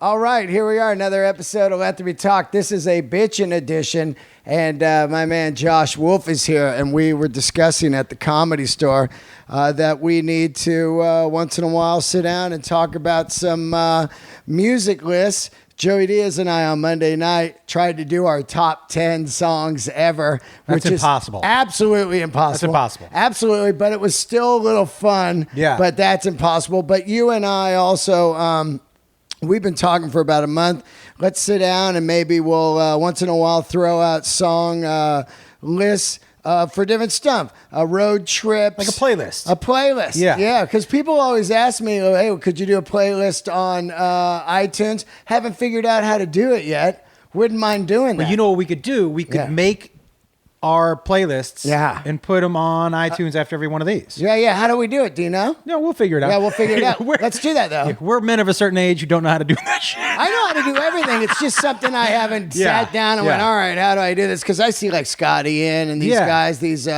All right, here we are, another episode of Let There Be Talk. This is a bitchin' edition, and my man Josh Wolf is here, and we were discussing at the Comedy Store that we need to, once in a while, sit down and talk about some music lists. Joey Diaz and I on Monday night tried to do our top 10 songs ever. That's which impossible. Is absolutely impossible. That's impossible. Absolutely, but it was still a little fun. Yeah. But that's impossible. But you and I also... we've been talking for about a month. Let's sit down and maybe we'll once in a while throw out song lists for different stuff. Road trips. Like a playlist. A playlist. Yeah. Yeah, because people always ask me, oh, hey, could you do a playlist on iTunes? Haven't figured out how to do it yet. Wouldn't mind doing that. But you know what we could do? We could make our playlists and put them on iTunes after every one of these. Yeah. How do we do it? Do you know? No, we'll figure it out. Yeah, we'll figure it out. Let's do that, though. We're men of a certain age who don't know how to do that shit. I know how to do everything. It's just something I haven't sat down and went, all right, how do I do this? Because I see like Scotty Ian and these guys, these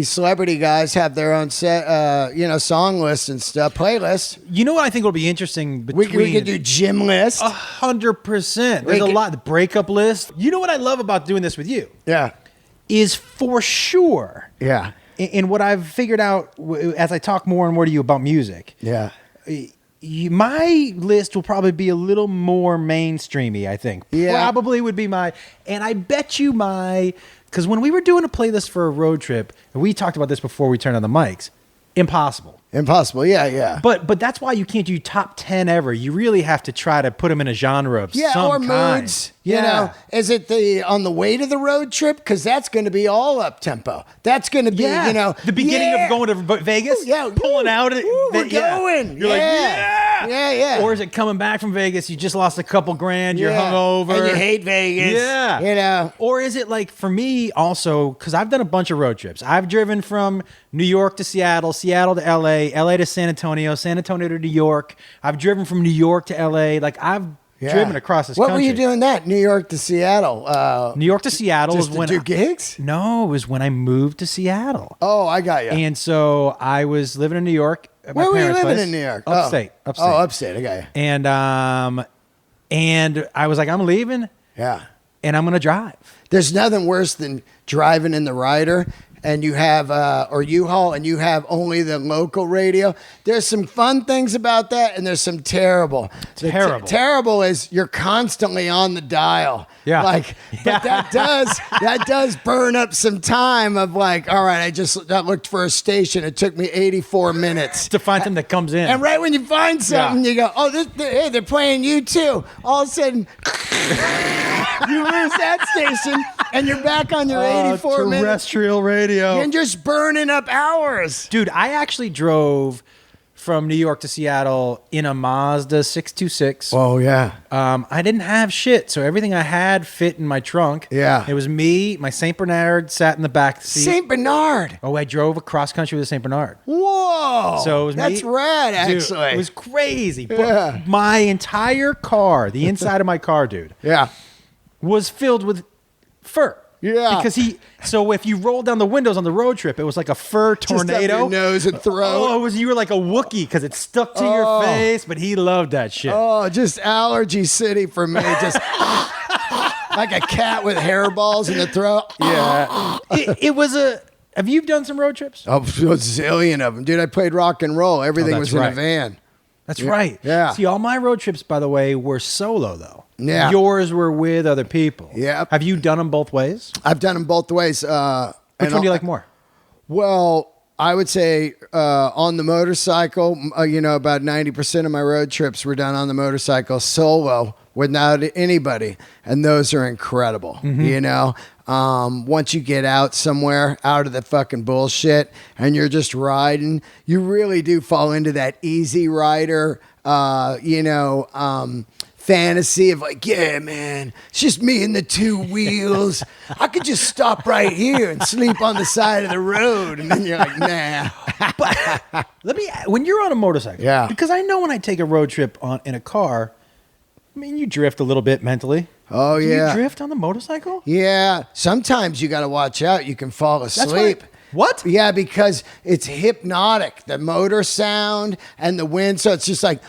celebrity guys have their own set, song lists and stuff, playlists. You know what I think will be interesting? We could do gym lists. 100%. There's a lot. The breakup list. You know what I love about doing this with you? Yeah. Is for sure. Yeah. And what I've figured out as I talk more and more to you about music. Yeah. My list will probably be a little more mainstreamy, I think. Yeah. Probably would be and I bet you because when we were doing a playlist for a road trip, and we talked about this before we turned on the mics, impossible. Yeah. But that's why you can't do top 10 ever. You really have to try to put them in a genre of some or kind. moods. You know, is it on the way to the road trip? Because that's going to be all up tempo. That's going to be, the beginning of going to Vegas. Pulling out it. We're going. You're like, yeah. Or is it coming back from Vegas? You just lost a couple grand. You're hungover. And you hate Vegas. Yeah. Or is it like for me also, because I've done a bunch of road trips. I've driven from New York to Seattle, Seattle to LA, LA to San Antonio, San Antonio to New York. I've driven from New York to LA. Like I've driven across this country. What were you doing that? New York to Seattle? New York to Seattle just was when to do gigs? No, it was when I moved to Seattle. Oh, I got you. And so I was living in New York. At my Where were you parents' living place. in New York? Upstate. Oh, upstate. I got you. And I was like, I'm leaving. Yeah. And I'm going to drive. There's nothing worse than driving in the Ryder and you have, or U-Haul, and you have only the local radio. There's some fun things about that, and there's some terrible. Terrible is you're constantly on the dial. Yeah. But that does burn up some time of like, all right, I looked for a station. It took me 84 minutes to find something that comes in. And right when you find something, you go, oh, hey, they're playing you too. All of a sudden, you lose that station, and you're back on your 84 minutes. Terrestrial radio. You're just burning up hours. Dude, I actually drove from New York to Seattle in a Mazda 626. Oh, yeah. I didn't have shit, so everything I had fit in my trunk. Yeah. It was me, my St. Bernard sat in the back seat. St. Bernard? Oh, I drove across country with a St. Bernard. Whoa. So it was That's rad, actually. Dude, it was crazy. But my entire car, the inside of my car, dude, was filled with fur. Yeah. Because so if you rolled down the windows on the road trip, it was like a fur tornado. Just up your nose and throat. Oh, you were like a Wookiee because it stuck to your face, but he loved that shit. Oh, just allergy city for me. Just like a cat with hairballs in the throat. Yeah. It was have you done some road trips? Oh, a zillion of them. Dude, I played rock and roll. Everything was in a van. That's right. Yeah. See, all my road trips, by the way, were solo, though. Yeah. Yours were with other people. Yeah. Have you done them both ways? I've done them both ways. Which one do you like more? Well, I would say on the motorcycle, about 90% of my road trips were done on the motorcycle solo without anybody. And those are incredible, Once you get out somewhere, out of the fucking bullshit, and you're just riding, you really do fall into that easy rider, fantasy of like, yeah, man, it's just me and the two wheels. I could just stop right here and sleep on the side of the road. And then you're like, nah. But when you're on a motorcycle, because I know when I take a road trip in a car, I mean, you drift a little bit mentally. Oh, Do yeah. you drift on the motorcycle? Yeah. Sometimes you got to watch out. You can fall asleep. What? Yeah, because it's hypnotic. The motor sound and the wind. So it's just like,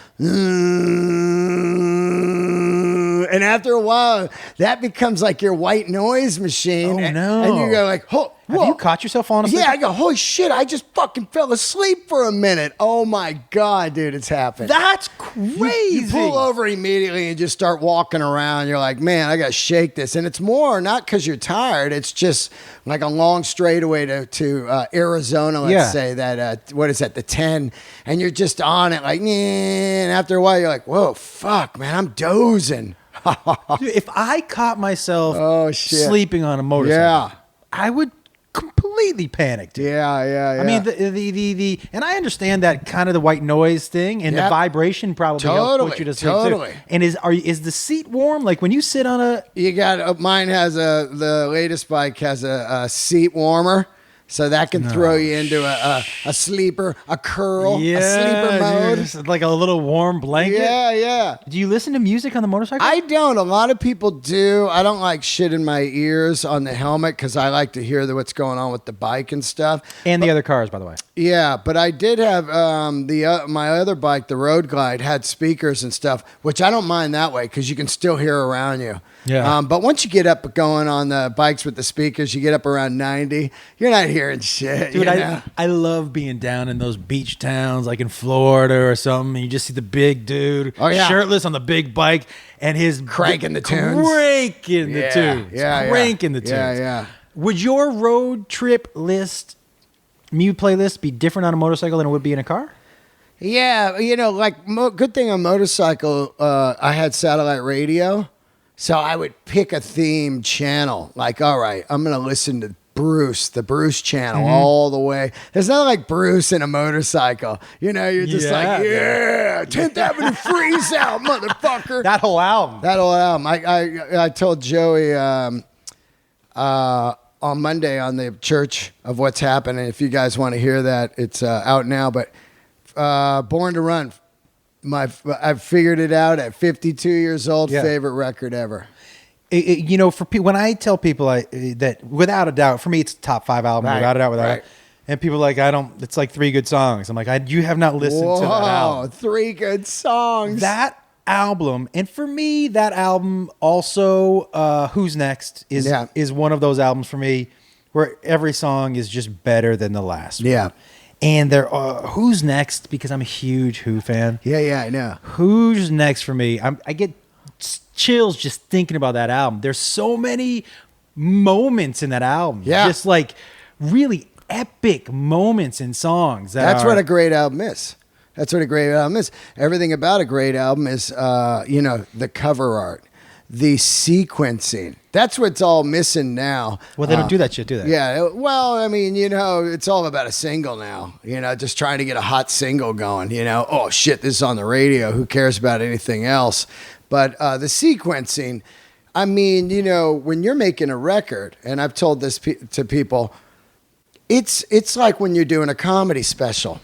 And after a while, that becomes like your white noise machine. Oh, and, no. And you go like, oh, Have you caught yourself falling asleep? Yeah, I go, holy shit, I just fucking fell asleep for a minute. Oh my God, dude, it's happened. That's crazy. You pull over immediately and just start walking around. You're like, man, I got to shake this. And it's more not because you're tired. It's just like a long straightaway to Arizona, let's say that, what is that, the 10. And you're just on it like, and after a while, you're like, whoa, fuck, man, I'm dozing. Dude, if I caught myself sleeping on a motorcycle, I would completely panic, dude. Yeah. I mean, the and I understand that kind of the white noise thing and the vibration probably helps put you to sleep too. And is the seat warm? Like when you sit on a, you got mine has the latest bike has a seat warmer. So that can throw you into a sleeper, a curl, a sleeper mode. Just like a little warm blanket. Yeah. Do you listen to music on the motorcycle? I don't. A lot of people do. I don't like shit in my ears on the helmet because I like to hear what's going on with the bike and stuff. And the other cars, by the way. Yeah, but I did have my other bike, the Road Glide, had speakers and stuff, which I don't mind that way because you can still hear around you. Yeah. But once you get up going on the bikes with the speakers, you get up around 90, you're not hearing shit. Dude, you know? I love being down in those beach towns like in Florida or something. And you just see the big dude shirtless on the big bike and his cranking the tunes. Cranking the tunes. Cranking the tunes. Yeah. Would your road trip list, mute playlist, be different on a motorcycle than it would be in a car? Yeah, like good thing on motorcycle, I had satellite radio. So I would pick a theme channel. Like, all right, I'm going to listen to the Bruce channel all the way. There's nothing like Bruce in a motorcycle. You're just like, 10th Avenue Freeze Out, motherfucker. That whole album. I told Joey on Monday on the Church of What's Happening. If you guys want to hear that, it's out now. But Born to Run. I've figured it out at 52 years old. Favorite record ever. For people, when I tell people that without a doubt, for me it's top 5 album without a doubt. And people are like, it's like 3 good songs. I'm like, you have not listened to that album. 3 good songs. That album, and for me, that album also, Who's Next is one of those albums for me where every song is just better than the last. Yeah. And Who's Next, because I'm a huge Who fan. Yeah, I know. Who's Next for me? I get chills just thinking about that album. There's so many moments in that album. Yeah. Just like really epic moments in songs. That's what a great album is. Everything about a great album is, the cover art, the sequencing. That's what's all missing now. Well, they don't do that shit, do they? Yeah. Well, I mean, it's all about a single now. Just trying to get a hot single going. Oh shit, this is on the radio. Who cares about anything else? But the sequencing. I mean, when you're making a record, and I've told this to people, it's like when you're doing a comedy special.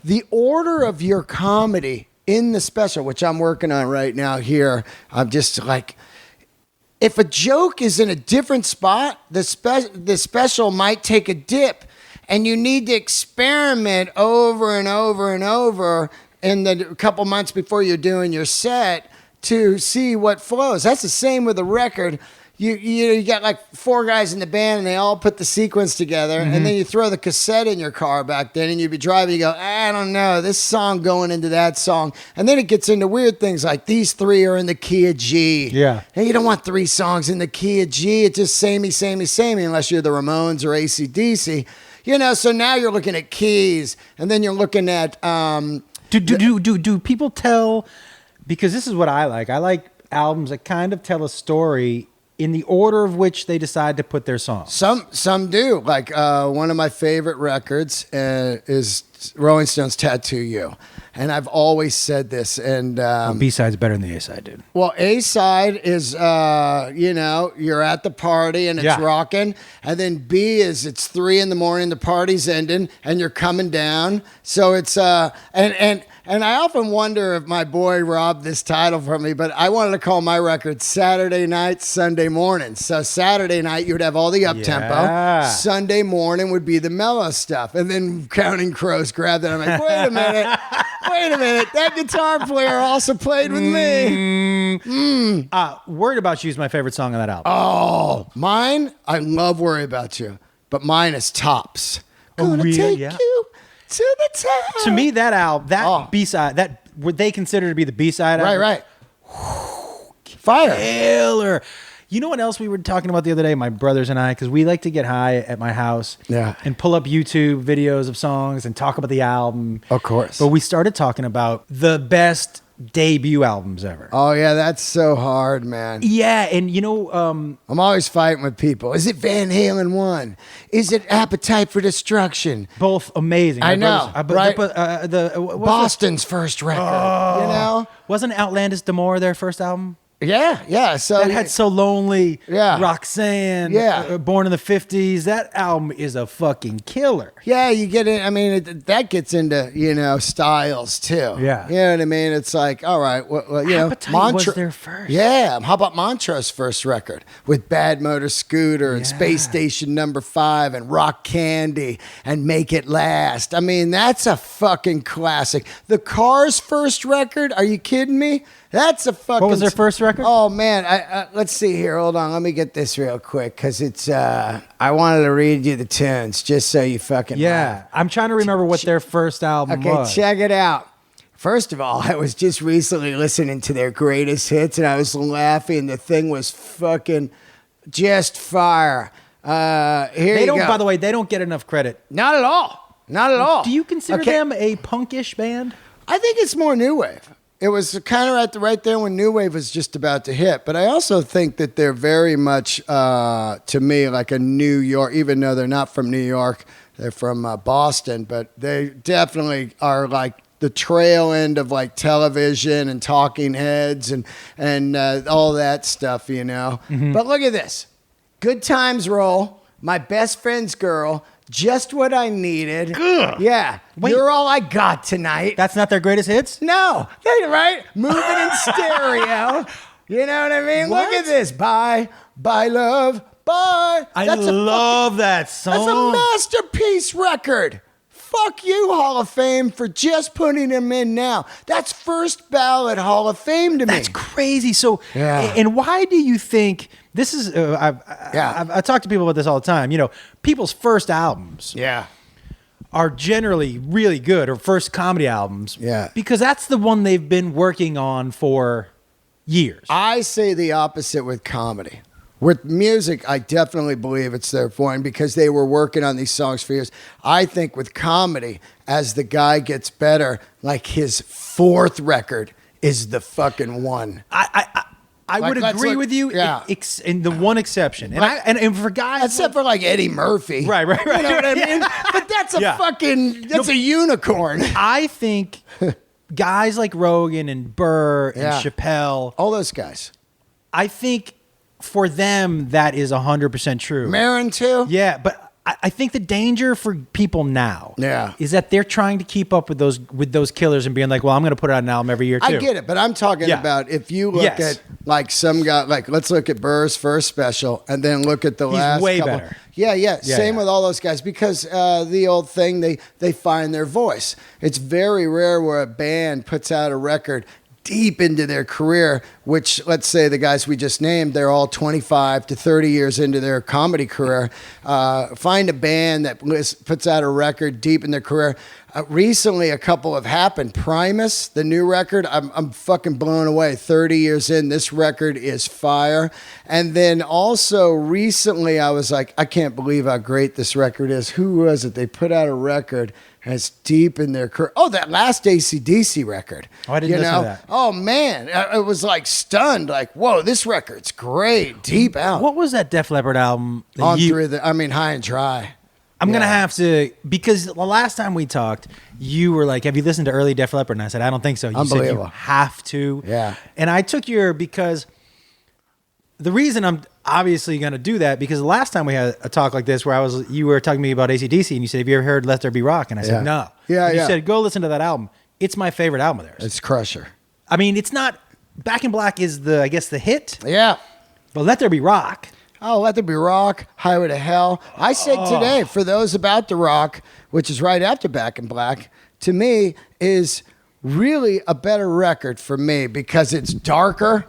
The order of your comedy in the special, which I'm working on right now here, I'm just like, if a joke is in a different spot, the special might take a dip, and you need to experiment over and over and over in the couple months before you're doing your set to see what flows. That's the same with a record. You got like 4 guys in the band and they all put the sequence together, and then you throw the cassette in your car back then, and you'd be driving, you go, I don't know, this song going into that song. And then it gets into weird things like these 3 are in the key of G. Yeah. And you don't want 3 songs in the key of G. It's just samey unless you're the Ramones or AC/DC. So now you're looking at keys, and then you're looking at do people tell, because this is what I like. I like albums that kind of tell a story in the order of which they decide to put their songs. Some do. Like one of my favorite records is Rolling Stones' Tattoo You. And I've always said this. And B-side's better than the A-side, dude. Well, A-side is, you're at the party and it's rocking. And then B is it's 3 a.m, the party's ending, and you're coming down. So it's, and I often wonder if my boy robbed this title from me, but I wanted to call my record Saturday Night, Sunday Morning. So Saturday night, you would have all the up-tempo. Yeah. Sunday morning would be the mellow stuff. And then Counting Crows grabbed it. I'm like, wait a minute. That guitar player also played with me. Worried About You is my favorite song on that album. Oh, mine, I love Worry About You, but mine is Tops. Gonna really? take Yeah. you to the top. To me, that album, that B-side, that what they consider to be the B-side album. Right. Fire. Killer. You know what else we were talking about the other day, my brothers and I, because we like to get high at my house and pull up YouTube videos of songs and talk about the album. Of course. But we started talking about the best debut albums ever. Oh, yeah, that's so hard, man. Yeah, and you know... I'm always fighting with people. Is it Van Halen 1? Is it Appetite for Destruction? both amazing. I know, right? Boston's first record, you know? Wasn't Outlandish D'Amour their first album? Yeah. So That had So Lonely, Yeah. Roxanne, Yeah. Born in the 50s. That album is a fucking killer. Yeah, you get it. I mean, that gets into, styles too. Yeah. You know what I mean? It's like, all right, Appetite was their first. Yeah. How about Montrose' first record with Bad Motor Scooter and Space Station Number 5 and Rock Candy and Make It Last? I mean, that's a fucking classic. The Cars' first record? Are you kidding me? That's a fucking... What was their first record? Oh, man. Let's see here. Hold on. Let me get this real quick because it's... I wanted to read you the tunes just so you fucking... Yeah. I'm trying to remember what their first album was. Okay, check it out. First of all, I was just recently listening to their greatest hits and I was laughing. The thing was fucking just fire. Here They you don't, go. by the way, they don't get enough credit. Not at all. Not at all. Do you consider them a punkish band? I think it's more new wave. It was kind of right there when new wave was just about to hit. But I also think that they're very much, to me, like a New York, even though they're not from New York, they're from Boston. But they definitely are like the trail end of like television and Talking Heads and all that stuff, you know. Mm-hmm. But look at this. Good Times Roll, My Best Friend's Girl, Just What I Needed. Ugh. Yeah. Wait. You're All I Got Tonight. That's not their greatest hits? No, right? Moving in stereo. You know what I mean? What? Look at this. Bye, love, bye. I love that song. That's a masterpiece record. Fuck you, Hall of Fame, for just putting him in now. That's first ballot Hall of Fame to me. That's crazy. So, Yeah. and why do you think this is? I talk to people about this all the time. You know, people's first albums Yeah. are generally really good, or first comedy albums. Yeah. because that's the one they've been working on for years. I say the opposite with comedy. With music, I definitely believe it's their point because they were working on these songs for years. I think with comedy, as the guy gets better, like his fourth record is the fucking one. I would let's agree look- with you, yeah. in the one exception, and for guys, Except for like Eddie Murphy. Right. You know what I mean? But that's a a unicorn. I think guys like Rogan and Burr and Yeah. Chappelle, All those guys. I think for them that is 100% true. Marin too? Yeah, but I think the danger for people now is that they're trying to keep up with those killers and being like, well, I'm going to put out an album every year too. I get it, but I'm talking about if you look at like some guy, like let's look at Burr's first special and then look at the last way couple. better. Yeah. Same with all those guys because the old thing, they find their voice. It's very rare where a band puts out a record deep into their career, which let's say the guys we just named, they're all 25 to 30 years into their comedy career. Find a band that puts out a record deep in their career. Recently, a couple have happened. Primus, the new record, I'm fucking blown away. 30 years in, this record is fire. And then also recently, I was like, I can't believe how great this record is. Who was it? They put out a record that's deep in their career. Oh, that last AC/DC record. Oh, I didn't listen to that. Oh, man. I was like stunned. Like, whoa, this record's great. Deep out. What was that Def Leppard album? High and Dry. I'm going to have to, because the last time we talked, you were like, have you listened to early Def Leppard? And I said, I don't think so. You said you have to. Yeah. And I took because the reason I'm obviously going to do that, because the last time we had a talk like this where you were talking to me about AC/DC and you said, have you ever heard Let There Be Rock? And I said, no. Yeah, and you said, go listen to that album. It's my favorite album of theirs. It's Crusher. I mean, it's not, Back in Black is the hit. Yeah. But Let There Be Rock. Oh, Let There Be Rock, Highway to Hell. I said today, for those about to rock, which is right after Back in Black, to me is really a better record for me because it's darker.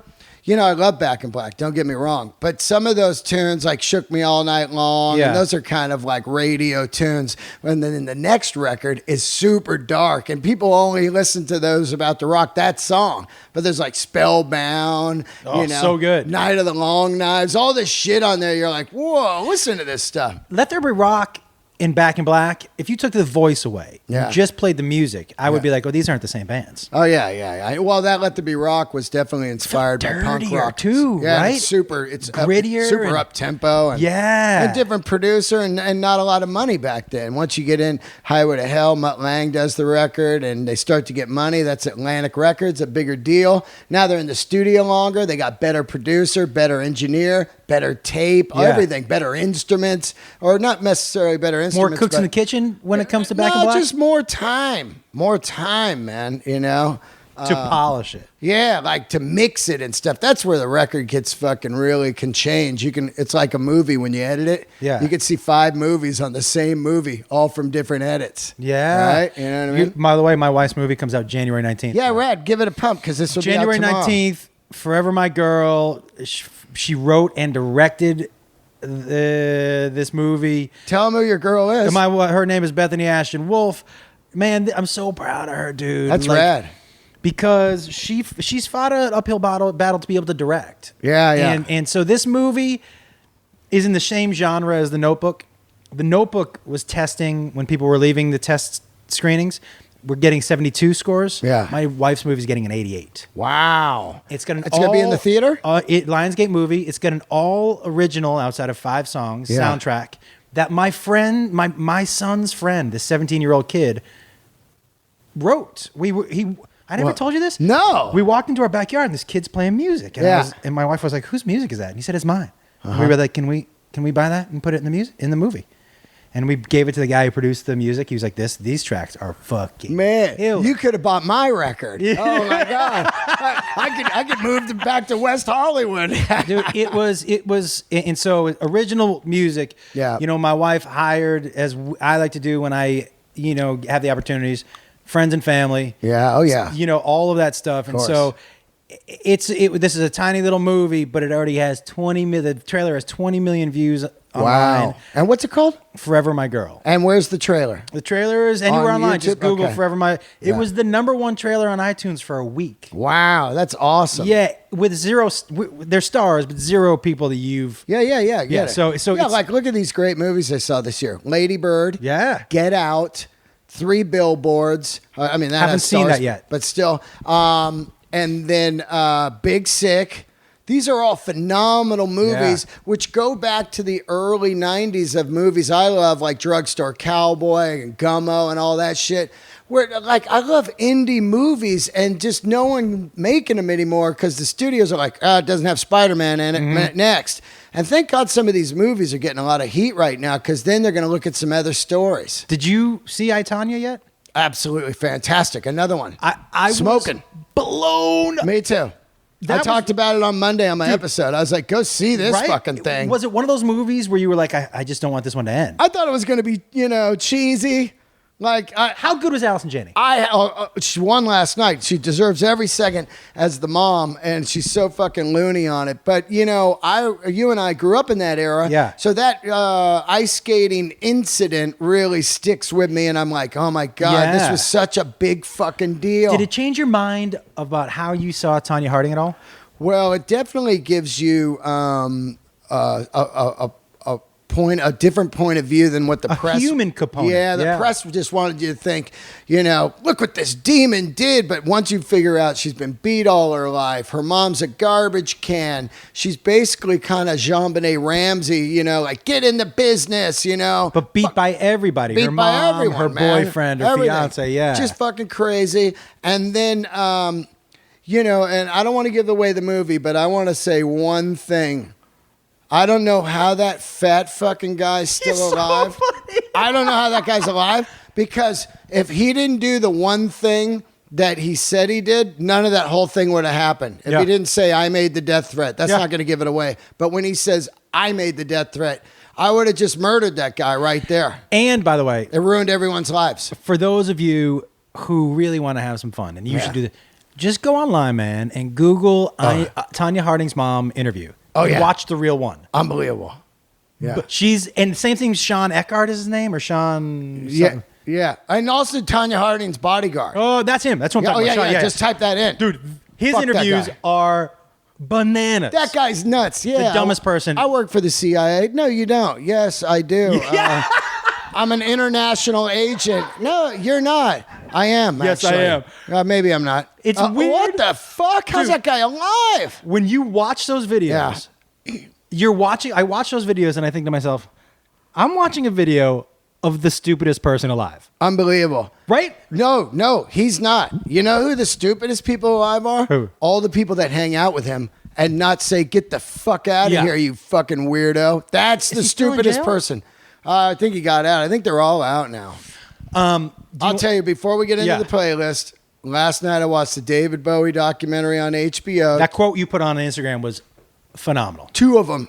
You know, I love Back in Black, don't get me wrong. But some of those tunes like Shook Me All Night Long, and those are kind of like radio tunes. And then the next record is super dark, and people only listen to those about to rock that song. But there's like Spellbound, so good. Night of the Long Knives, all this shit on there. You're like, whoa, listen to this stuff. Let There Be Rock in Back in Black, if you took the voice away, and just played the music, I would be like, oh, these aren't the same bands. Oh, yeah. Well, that Let There Be Rock was definitely inspired by punk rock. Too, yeah, right? It's grittier. Super up-tempo. And a different producer and not a lot of money back then. Once you get in Highway to Hell, Mutt Lange does the record, and they start to get money. That's Atlantic Records, a bigger deal. Now they're in the studio longer. They got better producer, better engineer, better tape, everything, better instruments, or not necessarily better instruments. More cooks in the kitchen when it comes to Back in Black? Just more time, man, to polish it. Yeah, like to mix it and stuff. That's where the record gets fucking really can change. It's like a movie when you edit it. Yeah. You could see 5 movies on the same movie, all from different edits. Yeah. Right? You know what I mean? By the way, my wife's movie comes out January 19th. Yeah, rad. Give it a pump because this will be out tomorrow. January 19th, Forever My Girl. She wrote and directed this movie. Tell them who your girl is. Her name is Bethany Ashton Wolf. Man, I'm so proud of her, dude. That's rad. Because she's fought an uphill battle to be able to direct. Yeah. And so this movie is in the same genre as The Notebook. The Notebook was testing when people were leaving the test screenings. We're getting 72 scores. Yeah. My wife's movie is getting an 88. Wow. It's going to be in the theater? Lionsgate movie. It's got an all original outside of 5 songs soundtrack that my friend, my son's friend, this 17-year-old kid, wrote. I never told you this? No. We walked into our backyard and this kid's playing music. And, and my wife was like, whose music is that? And he said, it's mine. And we were like, can we buy that and put it in the movie? And we gave it to the guy who produced the music. He was like, these tracks are fucking killer. You could have bought my record. Yeah. Oh my God. I could move them back to West Hollywood. Dude, it was, and so original music, my wife hired, as I like to do when I, have the opportunities, friends and family. Yeah. Oh yeah. All of that stuff. And so this is a tiny little movie, but it already has the trailer has 20 million views online. Wow. And what's it called? Forever My Girl. And where's the trailer? The trailer is anywhere online. YouTube? Just Google Forever My. It was the #1 trailer on iTunes for a week. Wow, that's awesome. Yeah, with they're stars, but 0 people that you've. Yeah. So like look at these great movies I saw this year: Lady Bird. Yeah. Get Out. 3 Billboards. I mean, that haven't seen that yet, but still. And then Big Sick. These are all phenomenal movies, which go back to the early 90s of movies I love, like Drugstore Cowboy and Gummo and all that shit. Where, like, I love indie movies and just no one making them anymore because the studios are like, it doesn't have Spider-Man in it. Next. And thank God some of these movies are getting a lot of heat right now because then they're going to look at some other stories. Did you see I, Tonya yet? Absolutely fantastic. Another one. I Smoking. Was blown. Me too. I talked about it on Monday on my episode. I was like, go see this fucking thing. Was it one of those movies where you were like, I just don't want this one to end? I thought it was going to be, cheesy. Like, how good was Allison Janney? She won last night. She deserves every second as the mom, and she's so fucking loony on it. But you and I grew up in that era. Yeah. So that ice skating incident really sticks with me, and I'm like, oh my God, this was such a big fucking deal. Did it change your mind about how you saw Tonya Harding at all? Well, it definitely gives you a different point of view than what the press. A human component. Yeah, the press just wanted you to think, look what this demon did. But once you figure out she's been beat all her life, her mom's a garbage can. She's basically kind of JonBenet Ramsey, like get in the business, But beat by everybody. Beat her by mom, everyone, her man. boyfriend, her Everything. fiance. Yeah, just fucking crazy. And then, and I don't want to give away the movie, but I want to say one thing. I don't know how that fat fucking guy's still alive. So funny. I don't know how that guy's alive because if he didn't do the one thing that he said he did, none of that whole thing would have happened. If he didn't say, I made the death threat, that's not going to give it away. But when he says, I made the death threat, I would have just murdered that guy right there. And by the way, it ruined everyone's lives. For those of you who really want to have some fun, and you should do that, just go online, man, and Google Tanya Harding's mom interview. Oh, yeah. Watch the real one. Unbelievable. Yeah. But and same thing, Sean Eckhart is his name, or Sean? Yeah. Yeah. And also Tanya Harding's bodyguard. Oh, that's him. That's what I'm talking about. Yeah. Just type that in. Dude, his Fuck interviews are bananas. That guy's nuts. Yeah. The dumbest person. I work for the CIA. No, you don't. Yes, I do. Yeah. I'm an international agent. No, you're not. I am. Yes, actually. I am. Maybe I'm not. It's weird. What the fuck? How's Dude, that guy alive? When you watch those videos, I watch those videos and I think to myself, I'm watching a video of the stupidest person alive. Unbelievable. Right? No, he's not. You know who the stupidest people alive are? Who? All the people that hang out with him and not say, get the fuck out of here, you fucking weirdo. That's the stupidest person. I think he got out. I think they're all out now. I'll tell you, before we get into the playlist, last night I watched the David Bowie documentary on HBO. That quote you put on Instagram was phenomenal. Two of them.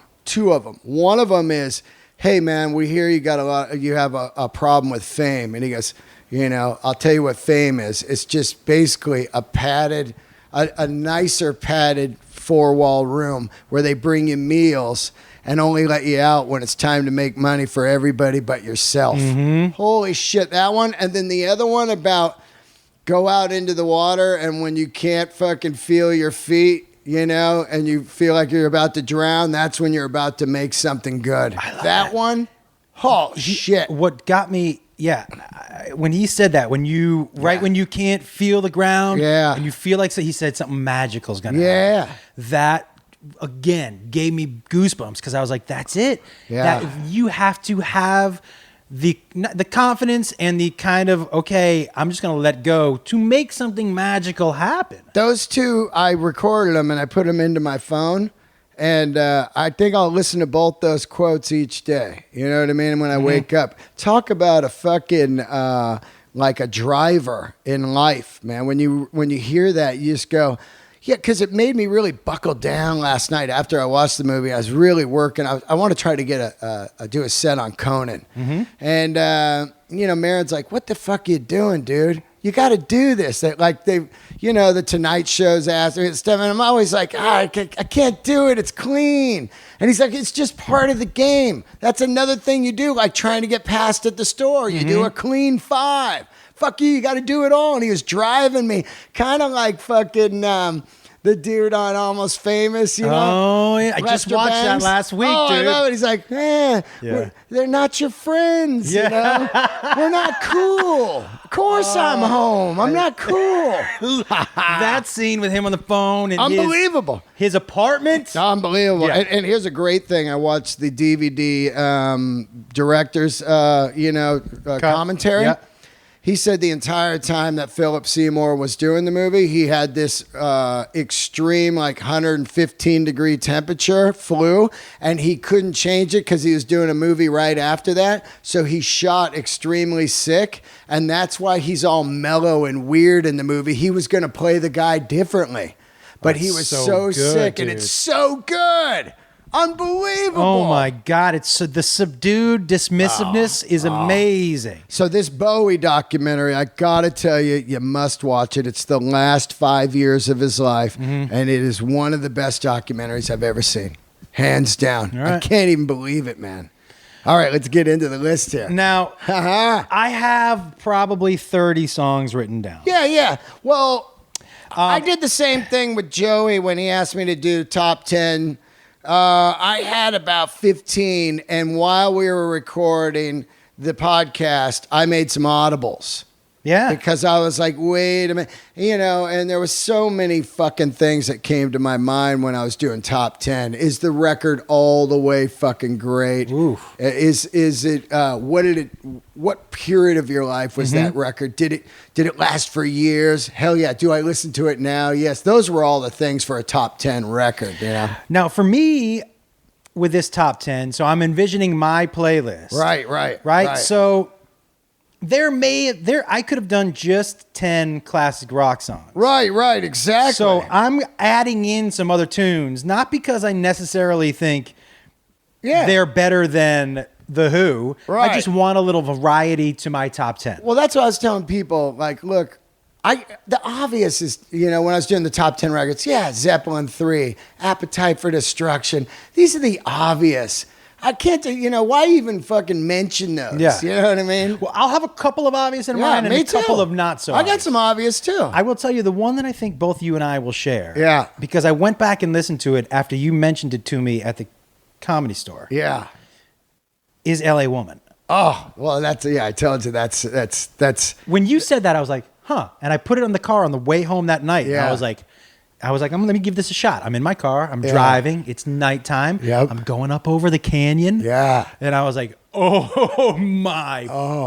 One of them is, hey man, we hear you have a problem with fame. And he goes, I'll tell you what fame is. It's just basically a nicer padded 4-wall room where they bring you meals and only let you out when it's time to make money for everybody but yourself. Mm-hmm. Holy shit, that one. And then the other one about go out into the water and when you can't fucking feel your feet, and you feel like you're about to drown, that's when you're about to make something good. I love that one. Oh, shit. What got me, when he said that, when you can't feel the ground, and you feel like he said something magical is going to happen. That, again, gave me goosebumps because I was like, that's it. Yeah. That you have to have the confidence and the kind of, okay, I'm just going to let go to make something magical happen. Those two, I recorded them and I put them into my phone. And I think I'll listen to both those quotes each day. You know what I mean? When I wake up. Talk about a fucking, like a driver in life, man. When you hear that, you just go, yeah, because it made me really buckle down last night after I watched the movie. I was really working. I want to try to get do a set on Conan. Mm-hmm. And, Maron's like, what the fuck are you doing, dude? You got to do this. That like the Tonight Show's asked me and stuff. And I'm always like, I can't do it. It's clean. And he's like, it's just part of the game. That's another thing you do, like trying to get past at the store. You do a clean 5. Fuck you got to do it all. And he was driving me kind of like fucking the dude on Almost Famous, Oh, yeah. I just watched that last week, dude. I love it. He's like, they're not your friends, We're not cool. Of course I'm home. I'm not cool. That scene with him on the phone. And unbelievable. His apartment. Unbelievable. Yeah. And here's a great thing. I watched the DVD director's, commentary. Yeah. He said the entire time that Philip Seymour was doing the movie, he had this extreme, like 115 degree temperature flu, and he couldn't change it because he was doing a movie right after that. So he shot extremely sick, and that's why he's all mellow and weird in the movie. He was going to play the guy differently, but he was so good, sick, dude. And it's so good. Unbelievable. Oh my God. It's the subdued dismissiveness is amazing. So this Bowie documentary, I got to tell you, you must watch it. It's the last 5 years of his life. Mm-hmm. And it is one of the best documentaries I've ever seen. Hands down. Right. I can't even believe it, man. All right, let's get into the list here. Now, I have probably 30 songs written down. Yeah. Well, I did the same thing with Joey when he asked me to do top 10. I had about 15, and while we were recording the podcast, I made some audibles. Yeah. Because I was like, wait a minute, and there was so many fucking things that came to my mind when I was doing top 10. Is the record all the way fucking great? Oof. Is it, what period of your life was that record? Did it last for years? Hell yeah. Do I listen to it now? Yes. Those were all the things for a top 10 record, Now, for me, with this top 10, so I'm envisioning my playlist. Right. So I could have done just 10 classic rock songs. Right, exactly. So I'm adding in some other tunes, not because I necessarily think they're better than The Who. Right. I just want a little variety to my top 10. Well, that's what I was telling people. Like, look, The obvious is, when I was doing the top 10 records, Zeppelin 3, Appetite for Destruction. These are the obvious. I can't, why even fucking mention those? Yeah. You know what I mean? Well, I'll have a couple of obvious in mind and me a couple too. of not so I got obvious. some obvious too. I will tell you the one that I think both you and I will share. Yeah. Because I went back and listened to it after you mentioned it to me at the Comedy Store. Yeah. Is LA Woman. Oh, well, I told you that's. When you said that, I was like, huh. And I put it on the car on the way home that night. Yeah. And I was like, let me give this a shot. I'm in my car. I'm driving. It's nighttime. Yep. I'm going up over the canyon. Yeah. And I was like, oh my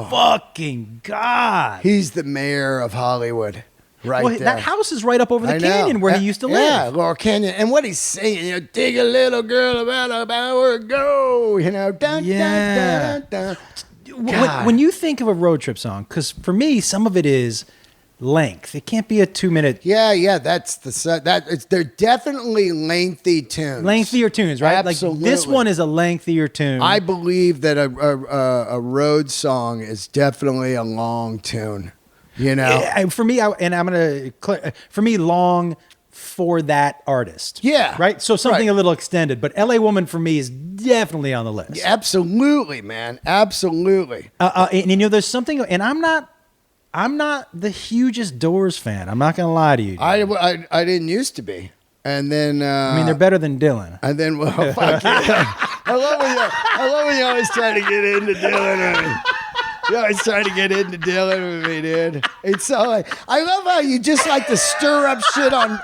fucking God. He's the mayor of Hollywood. Right there. That house is right up over the canyon where he used to live. Yeah, Laurel Canyon. And what he's saying, dig a little girl about an hour ago, dun, dun, dun, dun, dun. When you think of a road trip song, because for me, some of it is length. It can't be a 2-minute. Yeah, they're definitely lengthy tunes. Lengthier tunes, right? Absolutely. Like this one is a lengthier tune. I believe that a road song is definitely a long tune. For me, for me, long for that artist. Yeah. Right? So something a little extended. But LA Woman for me is definitely on the list. Absolutely, man. Absolutely. And there's something, and I'm not the hugest Doors fan. I'm not going to lie to you. I didn't used to be. And then they're better than Dylan. And then fuck yeah. I love when you always try to get into Dylan. You always try to get into Dylan with me, dude. It's so I love how you just like to stir up shit on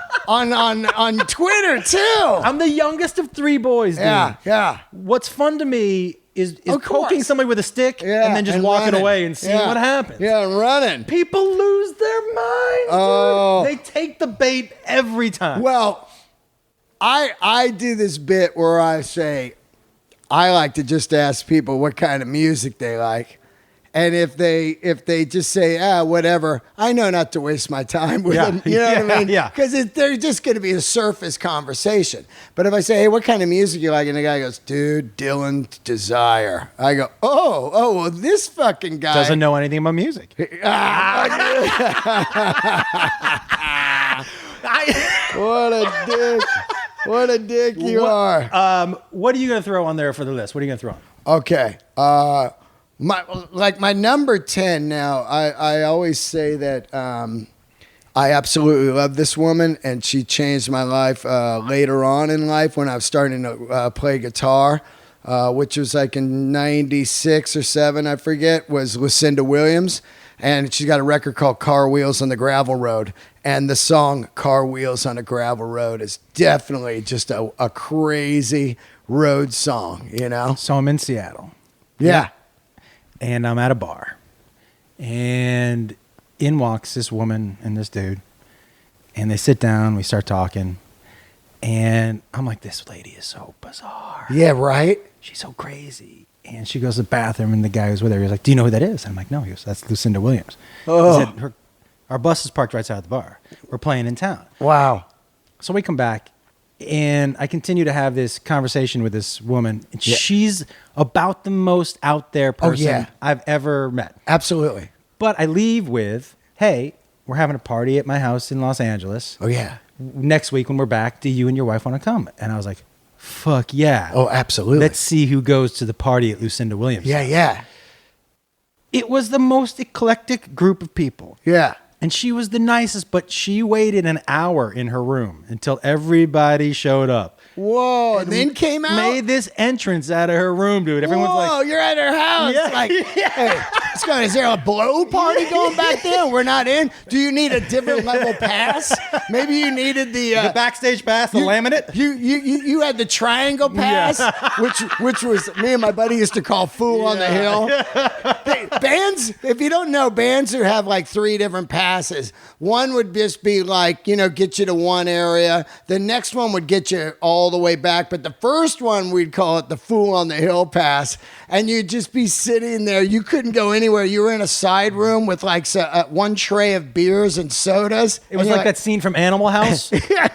Twitter too. I'm the youngest of 3 boys, dude. Yeah. What's fun to me is poking somebody with a stick and then just walking running. away and seeing what happens. Yeah, and running. People lose their minds, dude. They take the bait every time. Well, I do this bit where I say I like to just ask people what kind of music they like. And if they just say, whatever, I know not to waste my time with them. You know what I mean? Yeah. Because they're just going to be a surface conversation. But if I say, hey, what kind of music you like? And the guy goes, dude, Dylan Desire. I go, well, this fucking guy doesn't know anything about music. What a dick. What a dick you are. What are you going to throw on there for the list? What are you going to throw on? Okay. My number 10 now, I always say that I absolutely love this woman, and she changed my life later on in life when I was starting to play guitar, which was like in 96 or 7, I forget, was Lucinda Williams. And she's got a record called Car Wheels on the Gravel Road. And the song Car Wheels on a Gravel Road is definitely just a crazy road song, So I'm in Seattle. Yeah. And I'm at a bar. And in walks this woman and this dude. And they sit down. We start talking. And I'm like, this lady is so bizarre. Yeah, right? She's so crazy. And she goes to the bathroom, and the guy who's with her, he's like, do you know who that is? And I'm like, no. He goes, that's Lucinda Williams. Oh. He said, our bus is parked right outside the bar. We're playing in town. Wow. So we come back, and I continue to have this conversation with this woman. And she's about the most out there person I've ever met. Absolutely. But I leave with, hey, we're having a party at my house in Los Angeles. Oh, yeah. Next week when we're back, do you and your wife want to come? And I was like, fuck yeah. Oh, absolutely. Let's see who goes to the party at Lucinda Williams. Yeah. It was the most eclectic group of people. Yeah. And she was the nicest, but she waited an hour in her room until everybody showed up. Whoa, and then came out? Made this entrance out of her room, dude. Everyone's like, you're at her house. Yeah, like, hey, is there a blow party going back there? We're not in. Do you need a different level pass? Maybe you needed the backstage pass, the laminate. You had the triangle pass, which was me and my buddy used to call Fool on the Hill. Bands, if you don't know, bands who have like 3 different passes. One would just be like, get you to one area. The next one would get you all the way back. But the first one, we'd call it the Fool on the Hill pass. And you'd just be sitting there. You couldn't go anywhere. You were in a side room with like one tray of beers and sodas. It was like that scene from Animal House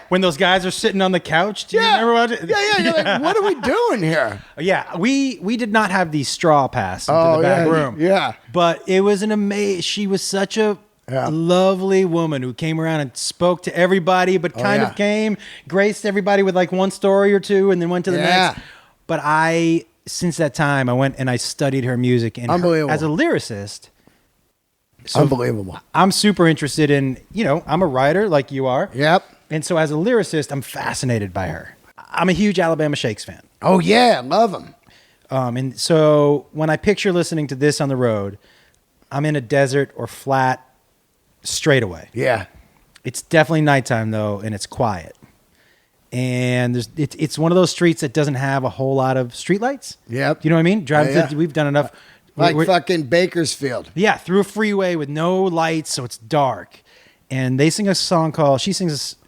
when those guys are sitting on the couch. Do you remember what it? Yeah. You're like, what are we doing here? Yeah, we did not have the straw pass into the back room. Yeah. But it was an amazing. She was such a Yeah. lovely woman who came around and spoke to everybody, but kind of graced everybody with like one story or two, and then went to the next. But since that time, I went and I studied her music, and Unbelievable. as a lyricist. So Unbelievable. I'm super interested in, I'm a writer like you are. Yep. And so as a lyricist, I'm fascinated by her. I'm a huge Alabama Shakes fan. Oh, yeah. Love them. And so when I picture listening to this on the road, I'm in a desert or flat straightaway. Yeah. It's definitely nighttime, though, and it's quiet. And it's one of those streets that doesn't have a whole lot of streetlights. Yep. You know what I mean? We've done enough. Like fucking Bakersfield. Yeah, through a freeway with no lights, so it's dark. And they sing a song called,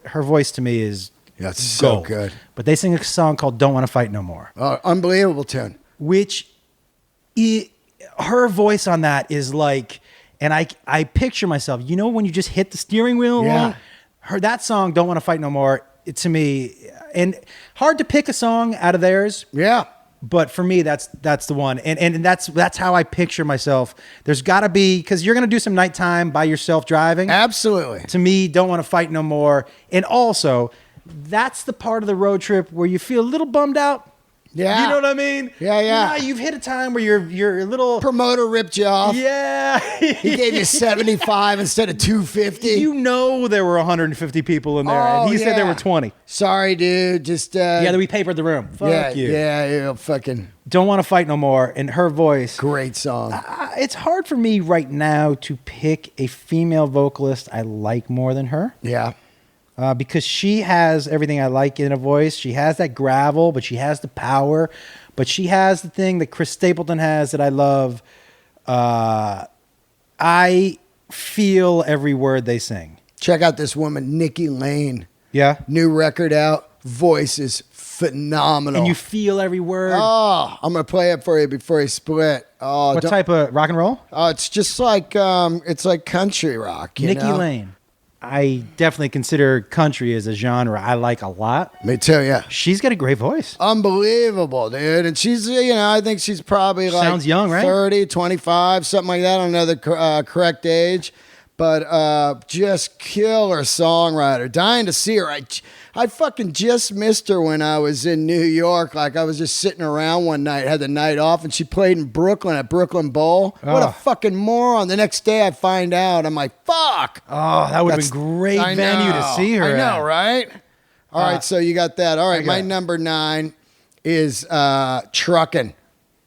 her voice to me is it's so good. But they sing a song called Don't Want to Fight No More. Oh, unbelievable tune. Which, her voice on that is like, and I picture myself, when you just hit the steering wheel along, that song, Don't Want to Fight No More, to me, and hard to pick a song out of theirs. Yeah. But for me, that's the one, and that's how I picture myself. There's got to be, because you're gonna do some nighttime by yourself driving. Absolutely. To me, Don't Want to Fight No More, and also that's the part of the road trip where you feel a little bummed out. Yeah. You know what I mean? Yeah. You've hit a time where you're a little promoter ripped you off. Yeah. He gave you 75 instead of 250. There were 150 people in there, and he said there were 20. Sorry, dude. Just we papered the room. Fuck you. Yeah, fucking Don't Want to Fight No More. And her voice, great song. It's hard for me right now to pick a female vocalist I like more than her. Yeah. Because she has everything I like in a voice. She has that gravel, but she has the power. But she has the thing that Chris Stapleton has that I love. I feel every word they sing. Check out this woman, Nikki Lane. Yeah? New record out. Voice is phenomenal. And you feel every word. Oh, I'm going to play it for you before you split. Oh, what type of rock and roll? Oh, it's just like, it's like country rock. Nikki Lane. I definitely consider country as a genre I like a lot. Me too, yeah. She's got a great voice. Unbelievable, dude. And she's, I think she's probably like sounds young, right? 30, 25, something like that. I don't know the correct age. But just killer songwriter. Dying to see her. I fucking just missed her when I was in New York. Like, I was just sitting around one night, had the night off, and she played in Brooklyn at Brooklyn Bowl. What a fucking moron. The next day I find out. I'm like, fuck. Oh, that would have been great venue to see her. I know, right? All right, so you got that. All right, my number 9 is Truckin'.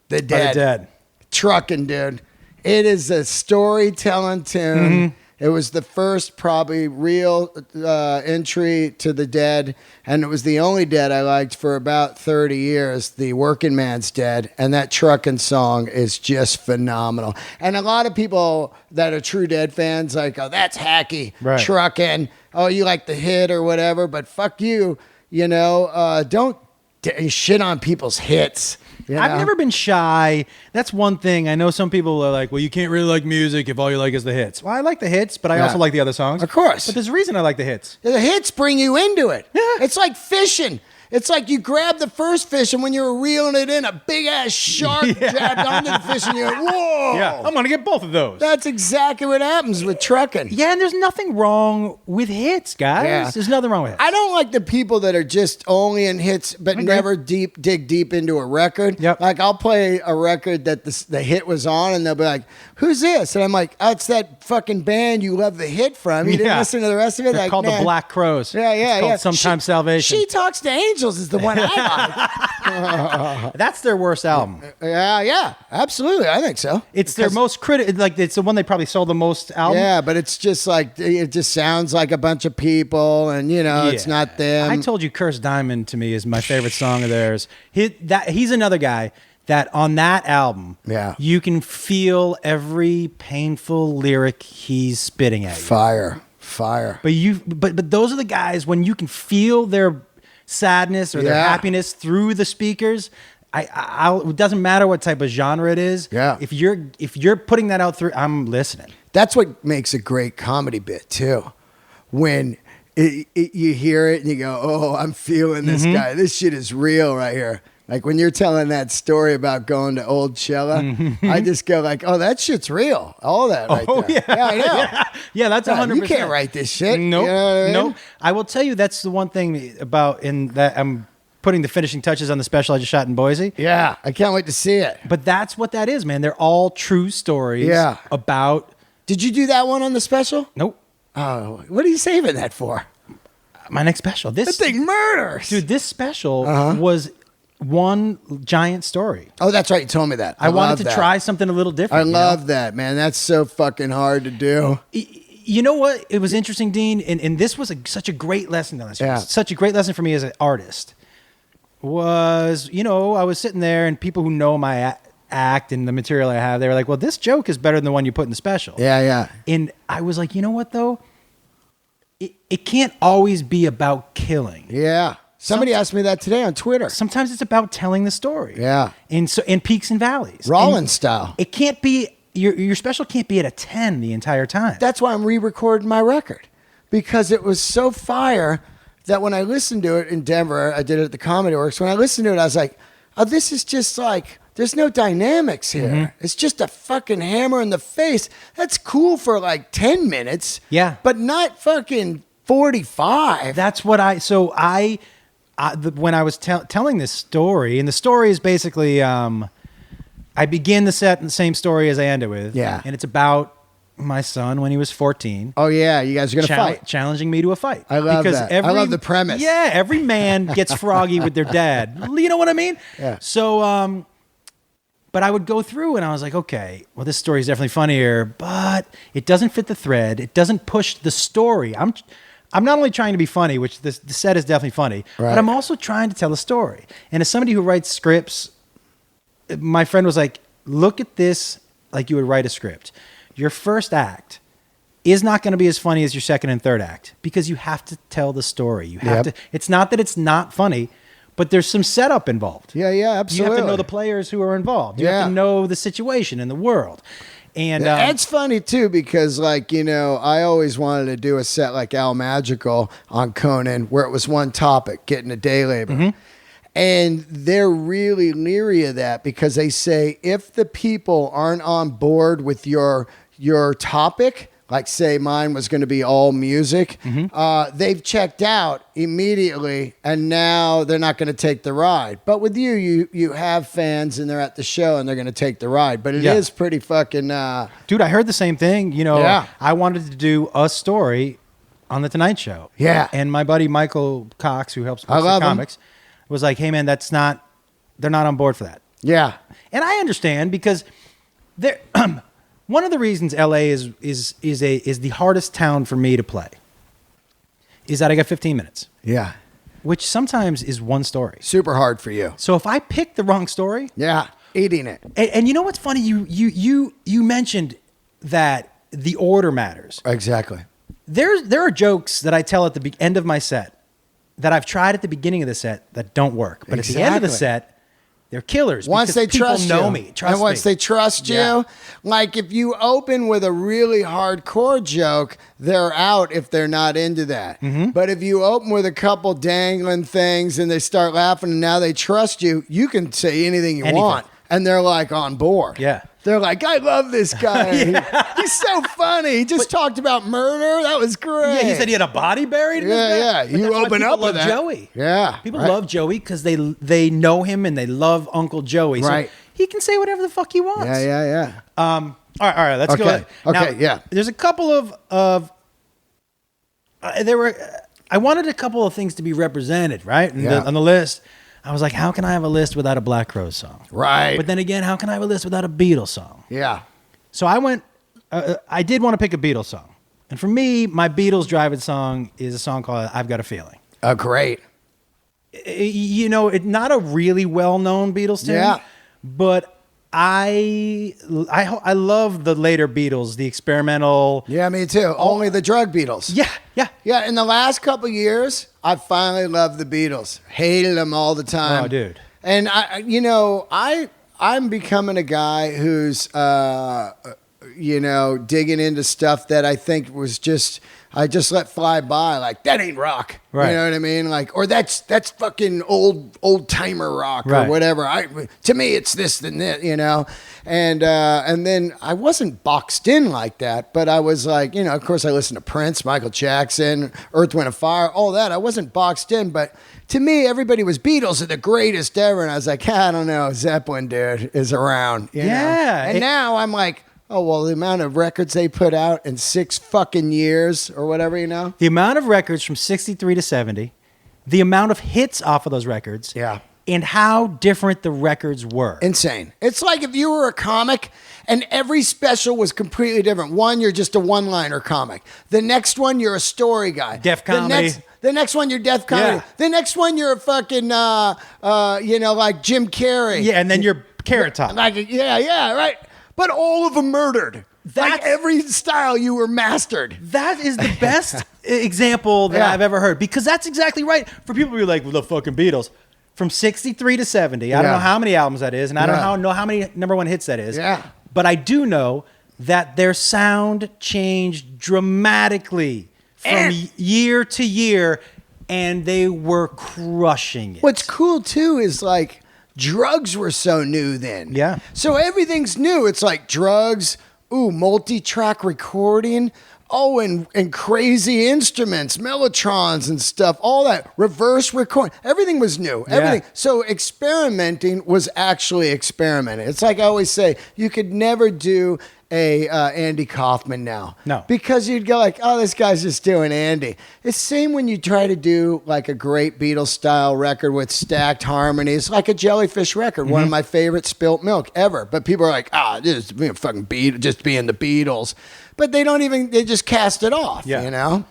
The Dead. Truckin', dude. It is a storytelling tune. Mm-hmm. It was the first probably real entry to the Dead, and it was the only Dead I liked for about 30 years, the Working Man's Dead, and that Truckin' song is just phenomenal. And a lot of people that are true Dead fans like, oh, that's hacky, right. Truckin', oh, you like the hit or whatever, but fuck you, don't shit on people's hits. I've never been shy. That's one thing. I know some people are like, well, you can't really like music if all you like is the hits. Well, I like the hits, but I also like the other songs. Of course. But there's a reason I like the hits. The hits bring you into it. Yeah. It's like fishing. It's like you grab the first fish, and when you were reeling it in, a big-ass shark jabbed onto the fish, and you're like, whoa. Yeah, I'm going to get both of those. That's exactly what happens with trucking. Yeah, and there's nothing wrong with hits, guys. Yeah. There's nothing wrong with it. I don't like the people that are just only in hits, but never dig deep into a record. Yep. Like, I'll play a record that the hit was on, and they'll be like, who's this? And I'm like, oh, it's that fucking band you love the hit from. You didn't listen to the rest of it? They're called the Black Crows. Yeah. It's called Sometimes Salvation. She Talks to Angels is the one I like. That's their worst album. Yeah, absolutely. I think so. It's their most it's the one they probably sold the most album. Yeah, but it's just like, it just sounds like a bunch of people, and it's not them. I told you Curse Diamond to me is my favorite song of theirs. He's another guy that on that album, you can feel every painful lyric he's spitting at you. Fire. But those are the guys when you can feel their sadness or their happiness through the speakers. It doesn't matter what type of genre it is. Yeah. If you're putting that out through, I'm listening. That's what makes a great comedy bit too. When you hear it and you go, oh, I'm feeling this guy. This shit is real right here. Like when you're telling that story about going to Old Chella, I just go like, "Oh, that shit's real." All that right there. Yeah, I know. Yeah, that's 100%. You can't write this shit. Nope. You know what I mean? Nope. I will tell you that's the one thing about in that I'm putting the finishing touches on the special I just shot in Boise. Yeah, I can't wait to see it. But that's what that is, man. They're all true stories about. Did you do that one on the special? Nope. Oh, what are you saving that for? My next special. That thing murders. Dude, this special was one giant story. Oh, that's right. You told me that. I wanted to try something a little different. I love that, man. That's so fucking hard to do. You know what? It was interesting, Dean, and this was such a great lesson. Such a great lesson for me as an artist. I was sitting there, and people who know my act and the material I have, they were like, well, this joke is better than the one you put in the special. Yeah. And I was like, you know what, though? It can't always be about killing. Yeah. Somebody asked me that today on Twitter. Sometimes it's about telling the story. Yeah. And so in peaks and valleys. Rollins style. It can't be your special can't be at a 10 the entire time. That's why I'm re-recording my record. Because it was so fire that when I listened to it in Denver, I did it at the Comedy Works. When I listened to it, I was like, oh, this is just like, there's no dynamics here. Mm-hmm. It's just a fucking hammer in the face. That's cool for like 10 minutes. Yeah. But not fucking 45. That's what when I was telling this story, and the story is basically, I begin the set in the same story as I end it with. Yeah. And it's about my son when he was 14. Oh, yeah. You guys are going to fight. Challenging me to a fight. I love that. I love the premise. Yeah. Every man gets froggy with their dad. You know what I mean? Yeah. So, but I would go through and I was like, okay, well, this story is definitely funnier, but it doesn't fit the thread. It doesn't push the story. I'm not only trying to be funny, which the set is definitely funny, but I'm also trying to tell a story. And as somebody who writes scripts, my friend was like, look at this like you would write a script. Your first act is not going to be as funny as your second and third act because you have to tell the story. You have to. It's not that it's not funny, but there's some setup involved. Yeah, absolutely. You have to know the players who are involved. You have to know the situation in the world. And that's funny too because, like, I always wanted to do a set like Al Magical on Conan where it was one topic, getting a day labor. Mm-hmm. And they're really leery of that because they say if the people aren't on board with your topic, like say mine was going to be all music, they've checked out immediately and now they're not going to take the ride. But with you have fans and they're at the show and they're going to take the ride. But it is pretty fucking... Dude, I heard the same thing. I wanted to do a story on The Tonight Show. Yeah. And my buddy Michael Cox, who helps with the comics, was like, hey man, they're not on board for that. Yeah. And I understand because one of the reasons LA is the hardest town for me to play is that I got 15 minutes. Yeah. Which sometimes is one story. Super hard for you. So if I pick the wrong story, eating it. And you know what's funny? You mentioned that the order matters. Exactly. There are jokes that I tell at the end of my set that I've tried at the beginning of the set that don't work. But at the end of the set, they're killers. Once they trust you. Know me. And once they trust you, like if you open with a really hardcore joke, they're out if they're not into that. Mm-hmm. But if you open with a couple dangling things and they start laughing and now they trust you, you can say anything you want. And they're like on board. Yeah. They're like, I love this guy. He's so funny. He just talked about murder. That was great. Yeah, he said he had a body buried in his bed. You open up with that. Joey. Yeah. People love Joey because they know him and they love Uncle Joey. Right. So he can say whatever the fuck he wants. Yeah. All right. Let's go ahead. Okay, now, there's a couple of I wanted a couple of things to be represented, right? On the list. I was like, how can I have a list without a Black Crowes song? Right. But then again, how can I have a list without a Beatles song? Yeah. So I did want to pick a Beatles song. And for me, my Beatles driving song is a song called I've Got a Feeling. Oh, great. It's not a really well-known Beatles tune. Yeah. But I love the later Beatles, the experimental. Yeah, me too. Only the drug Beatles. Yeah. Yeah, in the last couple of years, I finally loved the Beatles. Hated them all the time. Oh, dude. And I'm becoming a guy who's, digging into stuff that I think was I just let fly by, like that ain't rock, Right. You know what I mean? Like, or that's fucking old timer rock or Right. whatever. To me, it's this and that, and then I wasn't boxed in like that, but I was like, of course I listened to Prince, Michael Jackson, Earth, Wind and Fire, all that. I wasn't boxed in, but to me, everybody was Beatles are the greatest ever, and I was like, I don't know, Zeppelin, dude, is around, you know? And now I'm like, oh, well, the amount of records they put out in 6 fucking years or whatever, The amount of records from 63 to 70, the amount of hits off of those records. Yeah. And how different the records were. Insane. It's like if you were a comic and every special was completely different. One, you're just a one-liner comic. The next one, you're a story guy. Deaf comedy. The next one, you're deaf comedy. Yeah. The next one, you're a fucking, like Jim Carrey. Yeah, and then you're Carrot Top. Yeah, right. But all of them murdered. Like every style you were mastered. That is the best example that I've ever heard. Because that's exactly right. For people to be like, well, the fucking Beatles. From 63 to 70, I don't know how many albums that is, and I don't know how many number one hits that is. Yeah. But I do know that their sound changed dramatically from year to year, and they were crushing it. What's cool, too, is like drugs were so new then. Yeah. So everything's new. It's like drugs, multi-track recording, and crazy instruments, mellotrons and stuff, all that, reverse recording. Everything was new. Everything. So experimenting was actually experimenting. It's like I always say, you could never do a Andy Kaufman now. No. Because you'd go like, oh, this guy's just doing Andy. It's the same when you try to do like a great Beatles-style record with stacked harmonies, like a Jellyfish record, one of my favorite Spilt Milk ever. But people are like, this is fucking just being the Beatles. But they just cast it off, Well,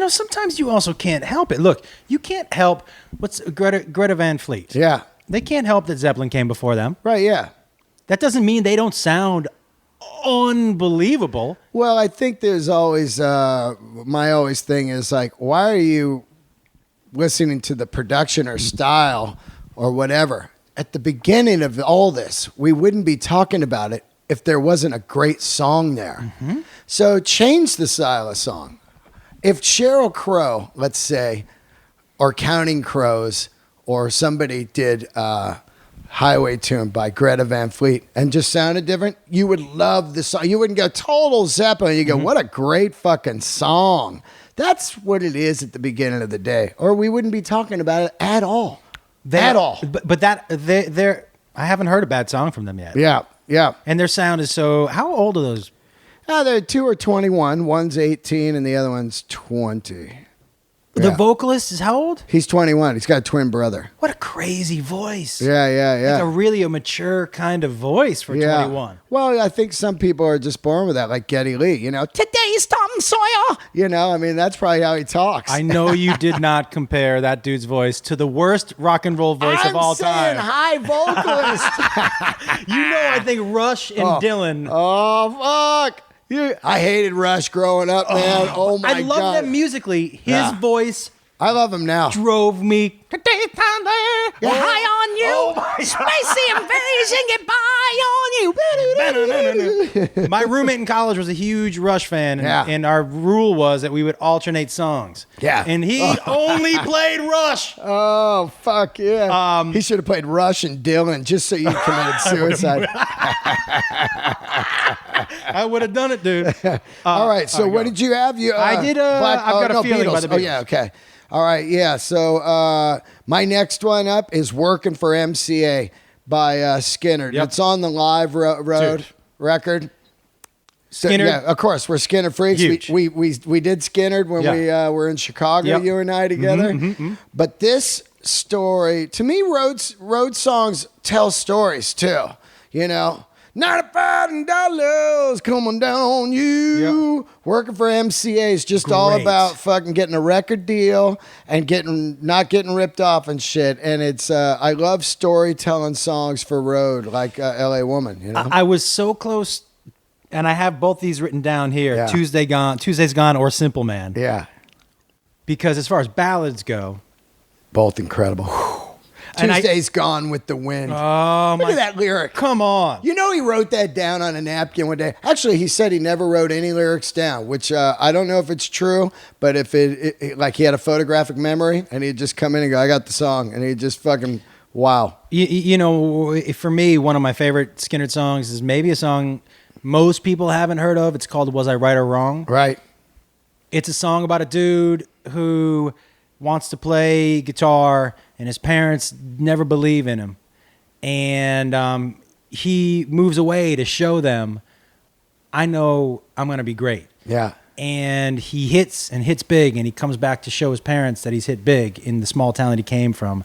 sometimes you also can't help it. Look, you can't help what's Greta Van Fleet. Yeah. They can't help that Zeppelin came before them. Right, yeah. That doesn't mean they don't sound unbelievable. Well, I think there's always my always thing is like, why are you listening to the production or style or whatever? At the beginning of all this, we wouldn't be talking about it if there wasn't a great song there. Mm-hmm. So change the style of song. If Sheryl Crow, let's say, or Counting Crows, or somebody did Highway Tune by Greta Van Fleet and just sounded different, you would love the song. You wouldn't go total Zeppelin. You go, what a great fucking song. That's what it is at the beginning of the day. Or we wouldn't be talking about it at all. At all. But I haven't heard a bad song from them yet. Yeah. And their sound is so... How old are those? They're 2 are 21. One's 18 and the other one's 20. The vocalist is how old? He's 21. He's got a twin brother. What a crazy voice. Yeah. Like a mature kind of voice for 21. Well, I think some people are just born with that, like Geddy Lee. Today's Tom Sawyer. That's probably how he talks. I know you did not compare that dude's voice to the worst rock and roll voice of all time. High vocalist. I think Rush and Dylan. Oh, fuck. I hated Rush growing up, man. Oh my God. I love them musically. His voice. I love him now. Drove me. High on you. Spicy invasion, get by on you. My roommate in college was a huge Rush fan, and our rule was that we would alternate songs. Yeah. And he only played Rush. Oh, fuck yeah. He should have played Rush and Dylan just so you committed suicide. I would have done it, dude. All right, so what did you have? I did I've got a feeling by the Beatles. Oh, yeah, okay. All right, yeah. So my next one up is Working for MCA by Skinner. Yep. It's on the Live Road record. So, Skinner. Yeah, of course. We're Skinner freaks. Huge. We did Skinner when we were in Chicago, you and I together. But this story, to me, road songs tell stories too. $95 coming down on you. Yep. Working for MCA is just all about fucking getting a record deal and not getting ripped off and shit. And it's I love storytelling songs for road, like LA Woman. I was so close, and I have both these written down here. Yeah. Tuesday's Gone, or Simple Man. Yeah. Because as far as ballads go, both incredible. Tuesday's gone with the wind. Oh, Look at that lyric. Come on. You know he wrote that down on a napkin one day. Actually, he said he never wrote any lyrics down, which I don't know if it's true, but if like he had a photographic memory and he'd just come in and go, I got the song, and he'd just fucking, wow. You know, for me, one of my favorite Skynyrd songs is maybe a song most people haven't heard of. It's called Was I Right or Wrong? Right. It's a song about a dude who wants to play guitar, and his parents never believe in him. And he moves away to show them, I know I'm going to be great. Yeah. And he hits big, and he comes back to show his parents that he's hit big in the small town that he came from.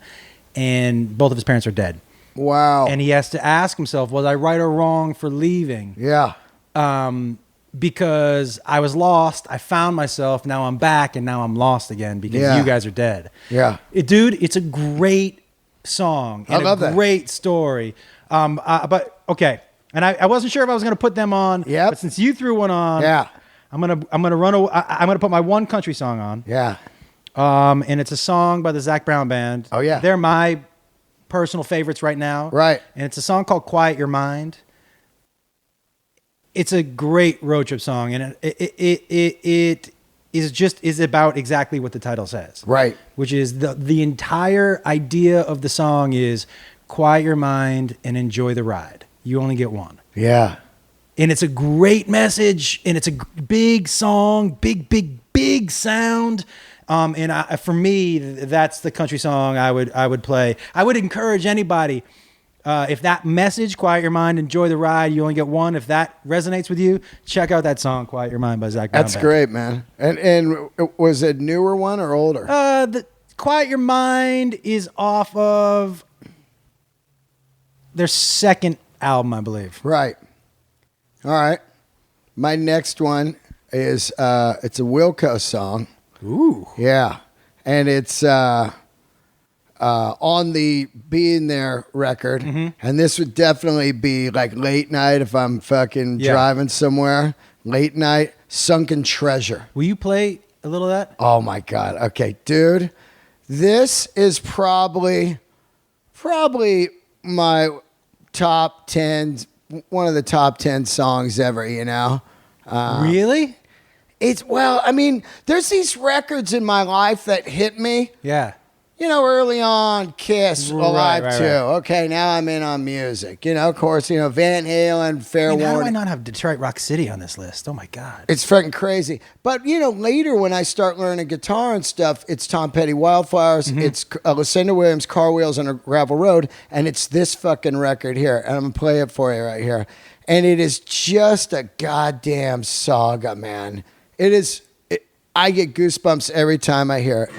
And both of his parents are dead. Wow. And he has to ask himself, was I right or wrong for leaving? Yeah. Because I was lost, I found myself, now I'm back, and now I'm lost again because you guys are dead. Yeah. Dude, it's a great song and I love a great story. But okay, and I wasn't sure if I was going to put them on. Yep. But since you threw one on, I'm gonna put my one country song on. Yeah. And it's a song by the Zac Brown Band. Oh yeah. They're my personal favorites right now. Right. And it's a song called Quiet Your Mind. It's a great road trip song, and it is about exactly what the title says. Right. Which is the entire idea of the song is quiet your mind and enjoy the ride. You only get one. Yeah. And it's a great message, and it's a big song, big sound. For me, that's the country song I would play. I would encourage anybody, if that message, quiet your mind, enjoy the ride, you only get one. If that resonates with you, check out that song, Quiet Your Mind by Zac Brown. That's great, man. And was it newer one or older? The Quiet Your Mind is off of their second album, I believe. Right. All right. My next one is it's a Wilco song. Ooh. Yeah. And it's on the Being There record. Mm-hmm. And this would definitely be like late night if I'm fucking driving somewhere. Late night, Sunken Treasure. Will you play a little of that? Oh my God. Okay, dude. This is probably my top 10, one of the top 10 songs ever, you know? Really? There's these records in my life that hit me. Yeah. You know, early on, Kiss, Alive right, 2. right. Okay, now I'm in on music. You know, of course, Van Halen, Fair How do I Warning. not have Detroit Rock City on this list? Oh my God. It's freaking crazy. But, later when I start learning guitar and stuff, it's Tom Petty, Wildflowers, it's Lucinda Williams, Car Wheels on a Gravel Road, and it's this fucking record here. And I'm going to play it for you right here. And it is just a goddamn saga, man. It is. I get goosebumps every time I hear it.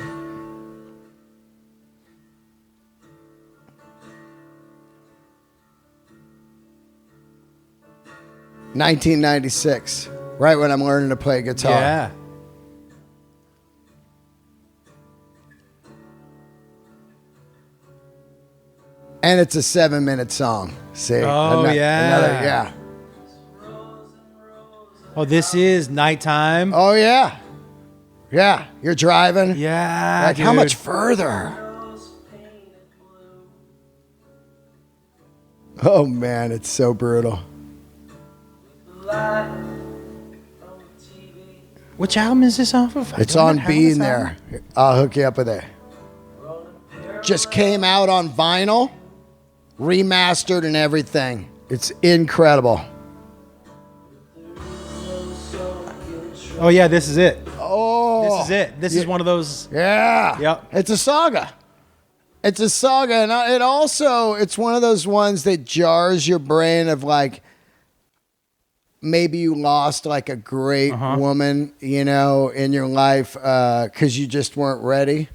$1996, right when I'm learning to play guitar. Yeah. And it's a 7-minute song. See? Yeah. Oh, this is Nighttime. Oh, yeah. Yeah. You're driving. Yeah. Like, how much further? Oh, man. It's so brutal. Which album is this off of? It's on Being There. I'll hook you up with it. Just came out on vinyl, remastered and everything. It's incredible. Oh yeah, this is it. Oh, This is it. This is one of those. Yeah. Yep. It's a saga. It's a saga, and it's one of those ones that jars your brain of like, maybe you lost like a great woman, in your life because you just weren't ready.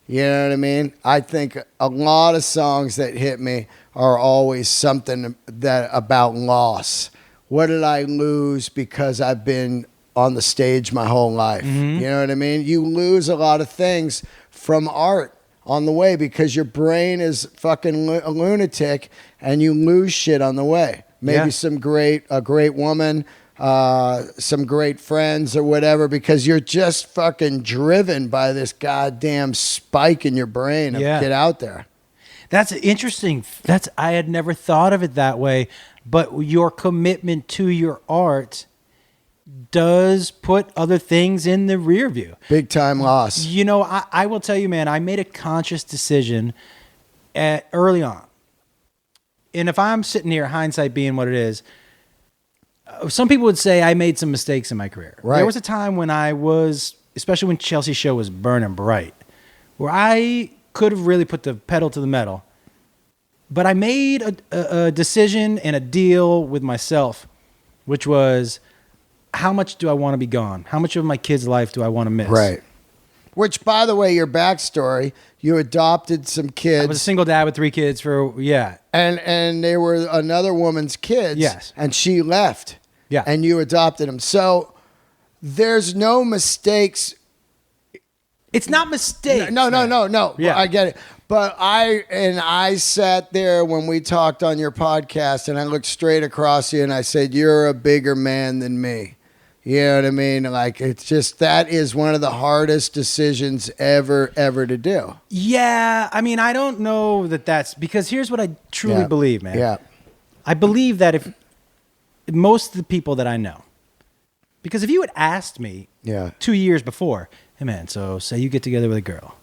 You know what I mean? I think a lot of songs that hit me are always something that about loss. What did I lose because I've been on the stage my whole life? You know what I mean? You lose a lot of things from art on the way because your brain is fucking a lunatic and you lose shit on the way. Maybe a great woman, some great friends or whatever, because you're just fucking driven by this goddamn spike in your brain of get out there. That's interesting. I had never thought of it that way, but your commitment to your art does put other things in the rear view. Big time loss. You know, I will tell you, man, I made a conscious decision early on. And if I'm sitting here, hindsight being what it is, some people would say I made some mistakes in my career. Right. There was a time when I was, especially when Chelsea's show was burning bright, where I could have really put the pedal to the metal. But I made a decision and a deal with myself, which was, how much do I want to be gone? How much of my kid's life do I want to miss? Right. Which, by the way, your backstory, you adopted some kids. I was a single dad with 3 kids And they were another woman's kids. Yes. And she left. Yeah. And you adopted them. So there's no mistakes. It's not mistakes. No. Yeah. I get it. But I sat there when we talked on your podcast, and I looked straight across you and I said, you're a bigger man than me. You know what I mean? Like, it's just, that is one of the hardest decisions ever to do. Yeah. I mean, I don't know that's because here's what I truly believe, man. Yeah. I believe that if most of the people that I know, because if you had asked me 2 years before, hey man, so say you get together with a girl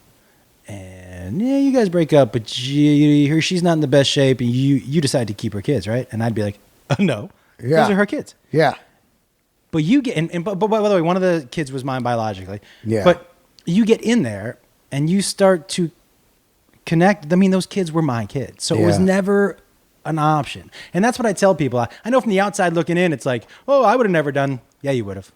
and you guys break up, but she's not in the best shape and you decide to keep her kids, right? And I'd be like, no, those are her kids. Yeah. But you get, but by the way, one of the kids was mine biologically. Yeah. But you get in there and you start to connect. I mean, those kids were my kids. So it was never an option. And that's what I tell people. I know from the outside looking in, it's like, oh, I would have never done. Yeah, you would have.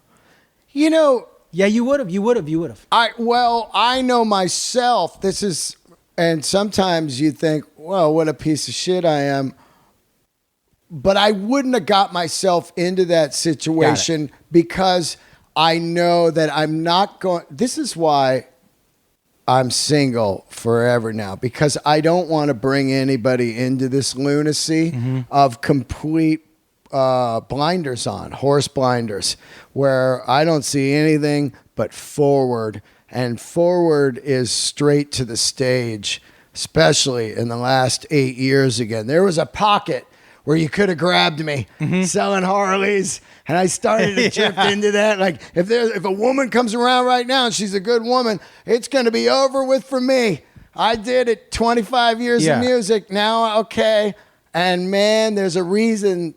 You know. Yeah, you would have. You would have. I know myself. And sometimes you think, well, what a piece of shit I am. But I wouldn't have got myself into that situation because I know that I'm not going. This is why I'm single forever now, because I don't want to bring anybody into this lunacy of complete blinders on, horse blinders, where I don't see anything but forward. And forward is straight to the stage, especially in the last 8 years again. There was a pocket where you could have grabbed me selling Harleys, and I started to drift into that. Like, if a woman comes around right now and she's a good woman, it's going to be over with for me. I did it 25 years of music. Now, okay. And man, there's a reason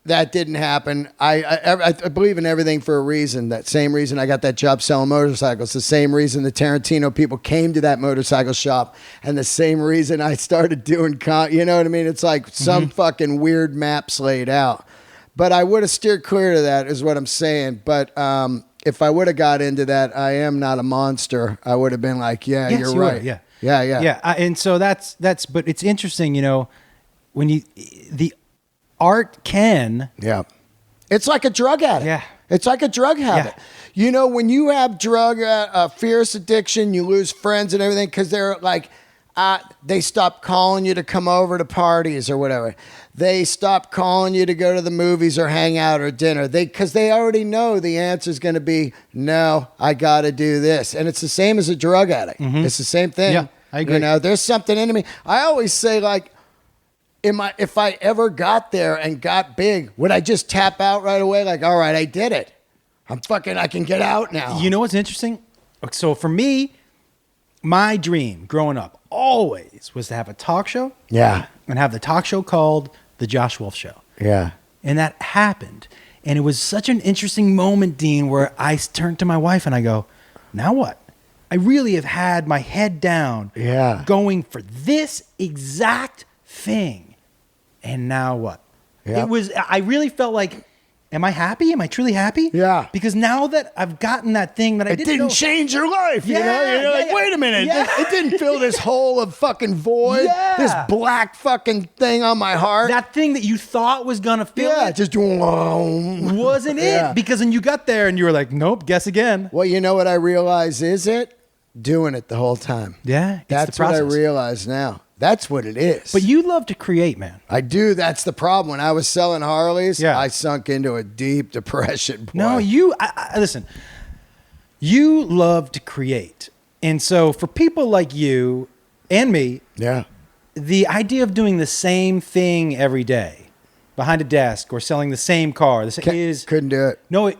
that didn't happen. I believe in everything for a reason. That same reason I got that job selling motorcycles. The same reason the Tarantino people came to that motorcycle shop. And the same reason I started doing, you know what I mean? It's like some fucking weird maps laid out. But I would have steered clear to that is what I'm saying. But if I would have got into that, I am not a monster. I would have been like, yes, you're right. Yeah. And so that's, but it's interesting, you know, when the art can. Yeah. It's like a drug addict. Yeah. It's like a drug habit. Yeah. You know, when you have fierce addiction, you lose friends and everything because they're like, they stop calling you to come over to parties or whatever. They stop calling you to go to the movies or hang out or dinner. Because they already know the answer is going to be, no, I got to do this. And it's the same as a drug addict. It's the same thing. Yeah, I agree. You know, there's something in me. I always say, like, if I ever got there and got big, would I just tap out right away? Like, all right, I did it. I can get out now. You know what's interesting? So for me, my dream growing up always was to have a talk show. Yeah. And have the talk show called The Josh Wolf Show. Yeah. And that happened. And it was such an interesting moment, Dean, where I turned to my wife and I go, now what? I really have had my head down going for this exact thing. And now what? Yep. I really felt like, am I happy? Am I truly happy? Yeah. Because now that I've gotten that thing that I didn't know. It didn't change your life. You know? You're like, wait a minute. It didn't fill this hole of fucking void. Yeah. This black fucking thing on my heart. That thing that you thought was going to fill it. Just wasn't it. Because then you got there and you were like, nope, guess again. Well, you know what I realize is it? Doing it the whole time. Yeah. That's what I realize now. That's what it is. But you love to create, man. I do. That's the problem. When I was selling Harleys, I sunk into a deep depression. Boy. No, listen. You love to create. And so for people like you and me, the idea of doing the same thing every day behind a desk or selling the same car Couldn't do it. No,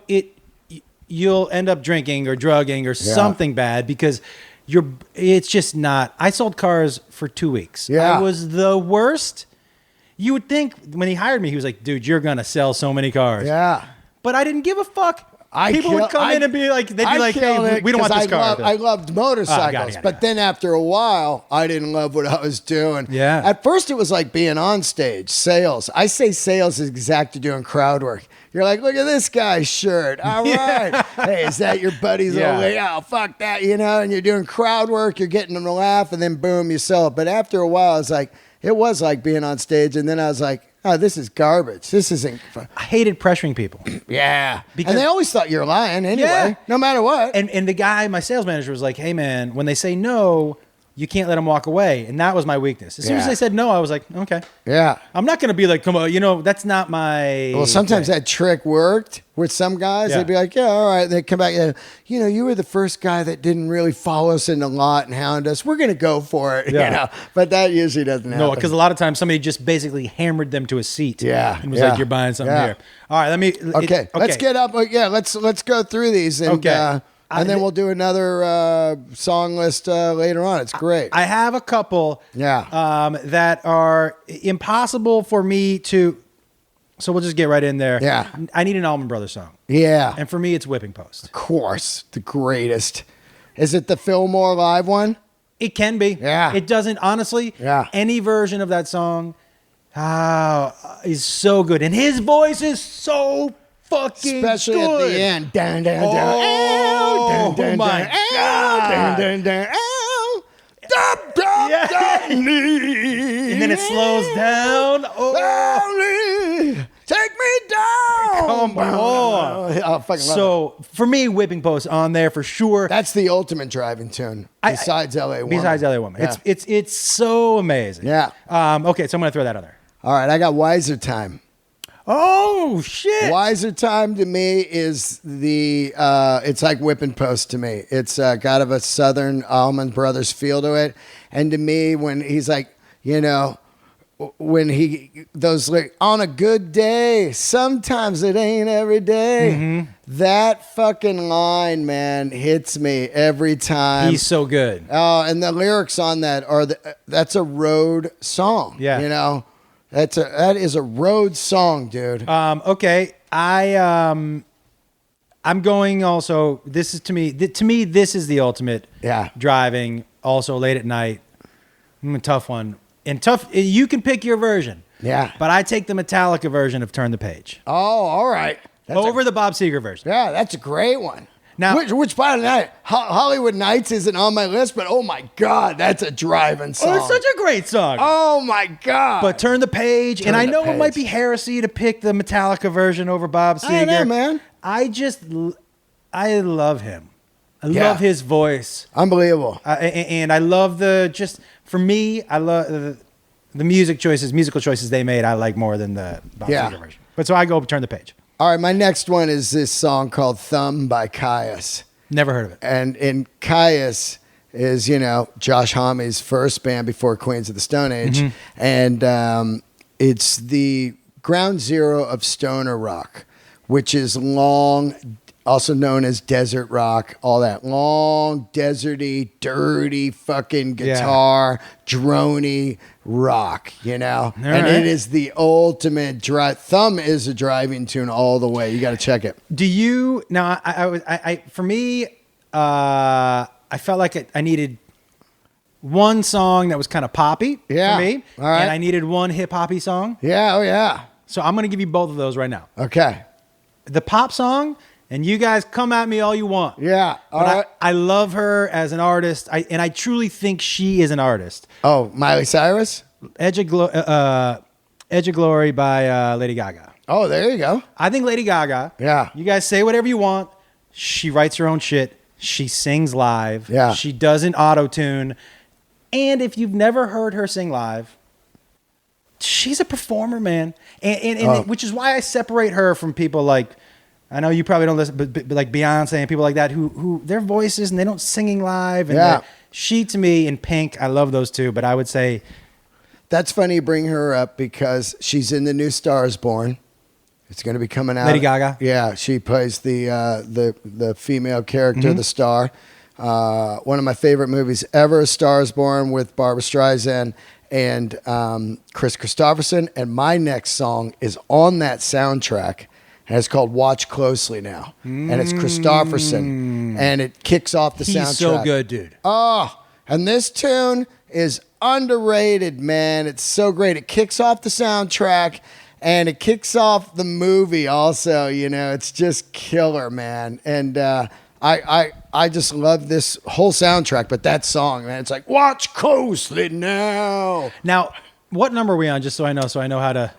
you'll end up drinking or drugging or something bad because it's just not. I sold cars for 2 weeks. Yeah. I was the worst. You would think when he hired me, he was like, dude, you're going to sell so many cars. Yeah. But I didn't give a fuck. People would come in and be like, hey, we don't want this car. I loved motorcycles, got it. but then after a while, I didn't love what I was doing. Yeah. At first, it was like being on stage, sales. I say sales is exactly doing crowd work. You're like, look at this guy's shirt. All right. Hey, is that your buddy's old lady? Oh, fuck that, And you're doing crowd work. You're getting them to laugh, and then boom, you sell it. But after a while, it was like being on stage, and then I was like, oh, this is garbage. This isn't fun. I hated pressuring people. Yeah. Because, and they always thought you're lying anyway, no matter what. And the guy, my sales manager, was like, hey, man, when they say no, you can't let them walk away. And that was my weakness. As soon as they said no, I was like, okay. Yeah. I'm not going to be like, come on, that's not my... Well, sometimes that trick worked with some guys. Yeah. They'd be like, yeah, all right. They'd come back, you were the first guy that didn't really follow us in the lot and hound us. We're going to go for it, But that usually doesn't happen. No, because a lot of times somebody just basically hammered them to a seat. Yeah. And was like, you're buying something here. All right, Okay, let's get up. Let's go through these. And, and then we'll do another song list later on. It's great. I have a couple that are impossible for me to... So we'll just get right in there. Yeah. I need an Allman Brothers song. Yeah. And for me, it's Whipping Post. Of course. The greatest. Is it the Fillmore live one? It can be. Yeah. It doesn't, honestly. Yeah. Any version of that song is so good. And his voice is so fucking Especially good. At the end. Dun, dun, dun, oh, dun, dun, my dun, God. Dun, dun, dun, ow, dun, dun, Yeah. dun, And then it slows down. Oh. Take me down. Come on. I fucking love it. So for me, Whipping Post on there for sure. That's the ultimate driving tune. Besides LA Woman. Besides LA Woman. Yeah. It's so amazing. Yeah. Okay, so I'm gonna throw that on there. All right, I got Wiser Time. Oh shit. Wiser Time to me is it's like Whipping Post to me. It's got a Southern Allman Brothers feel to it. And to me, when he's like, when on a good day, sometimes it ain't every day. Mm-hmm. That fucking line, man, hits me every time. He's so good. Oh, and the lyrics on that that's a road song. Yeah. That is a road song, dude. Okay. I'm going also, this is to me, this is the ultimate driving, also late at night. A tough one. And you can pick your version. Yeah. But I take the Metallica version of Turn the Page. Oh, all right. Over the Bob Seger version. Yeah, that's a great one. Now, which by the night, Hollywood Nights isn't on my list, but oh my God, that's a driving song. Oh, it's such a great song. Oh my God. But Turn the Page, and I know it might be heresy to pick the Metallica version over Bob Seger. I know, man. I love him. I love his voice. Unbelievable. And I love for me, I love the musical choices they made. I like more than the Bob Seger version. But so I go Turn the Page. All right, my next one is this song called Thumb by Caius. Never heard of it. And Caius is, Josh Homme's first band before Queens of the Stone Age. Mm-hmm. And it's the ground zero of stoner rock, which is long, also known as desert rock, all that long, deserty, dirty fucking guitar, droney rock, It is the ultimate drive. Thumb is a driving tune all the way. You got to check it. Do you now? For me, I felt like I needed one song that was kind of poppy for me, all right. and I needed one hip hoppy song. Yeah, oh yeah. So I'm going to give you both of those right now. Okay. The pop song. And you guys come at me all you want. Yeah. But I love her as an artist. And I truly think she is an artist. Oh, Miley Cyrus? Edge of Glory by Lady Gaga. Oh, there you go. I think Lady Gaga. Yeah. You guys say whatever you want. She writes her own shit. She sings live. Yeah. She doesn't auto-tune. And if you've never heard her sing live, she's a performer, man. And which is why I separate her from people like... I know you probably don't listen, but like Beyonce and people like that who their voices and they don't singing live. And she, to me, in Pink, I love those two. But I would say that's funny you bring her up because she's in the new Stars Born. It's going to be coming out. Lady Gaga? Yeah, she plays the female character, the star. One of my favorite movies ever, Stars Born, with Barbra Streisand and Chris Christopherson. And my next song is on that soundtrack. And it's called Watch Closely Now. And it's Christopherson. And it kicks off the soundtrack. He's so good, dude. Oh, and this tune is underrated, man. It's so great. It kicks off the soundtrack. And it kicks off the movie also, you know. It's just killer, man. And I just love this whole soundtrack, but that song, man, it's like, watch closely now. Now, what number are we on, just so I know how to...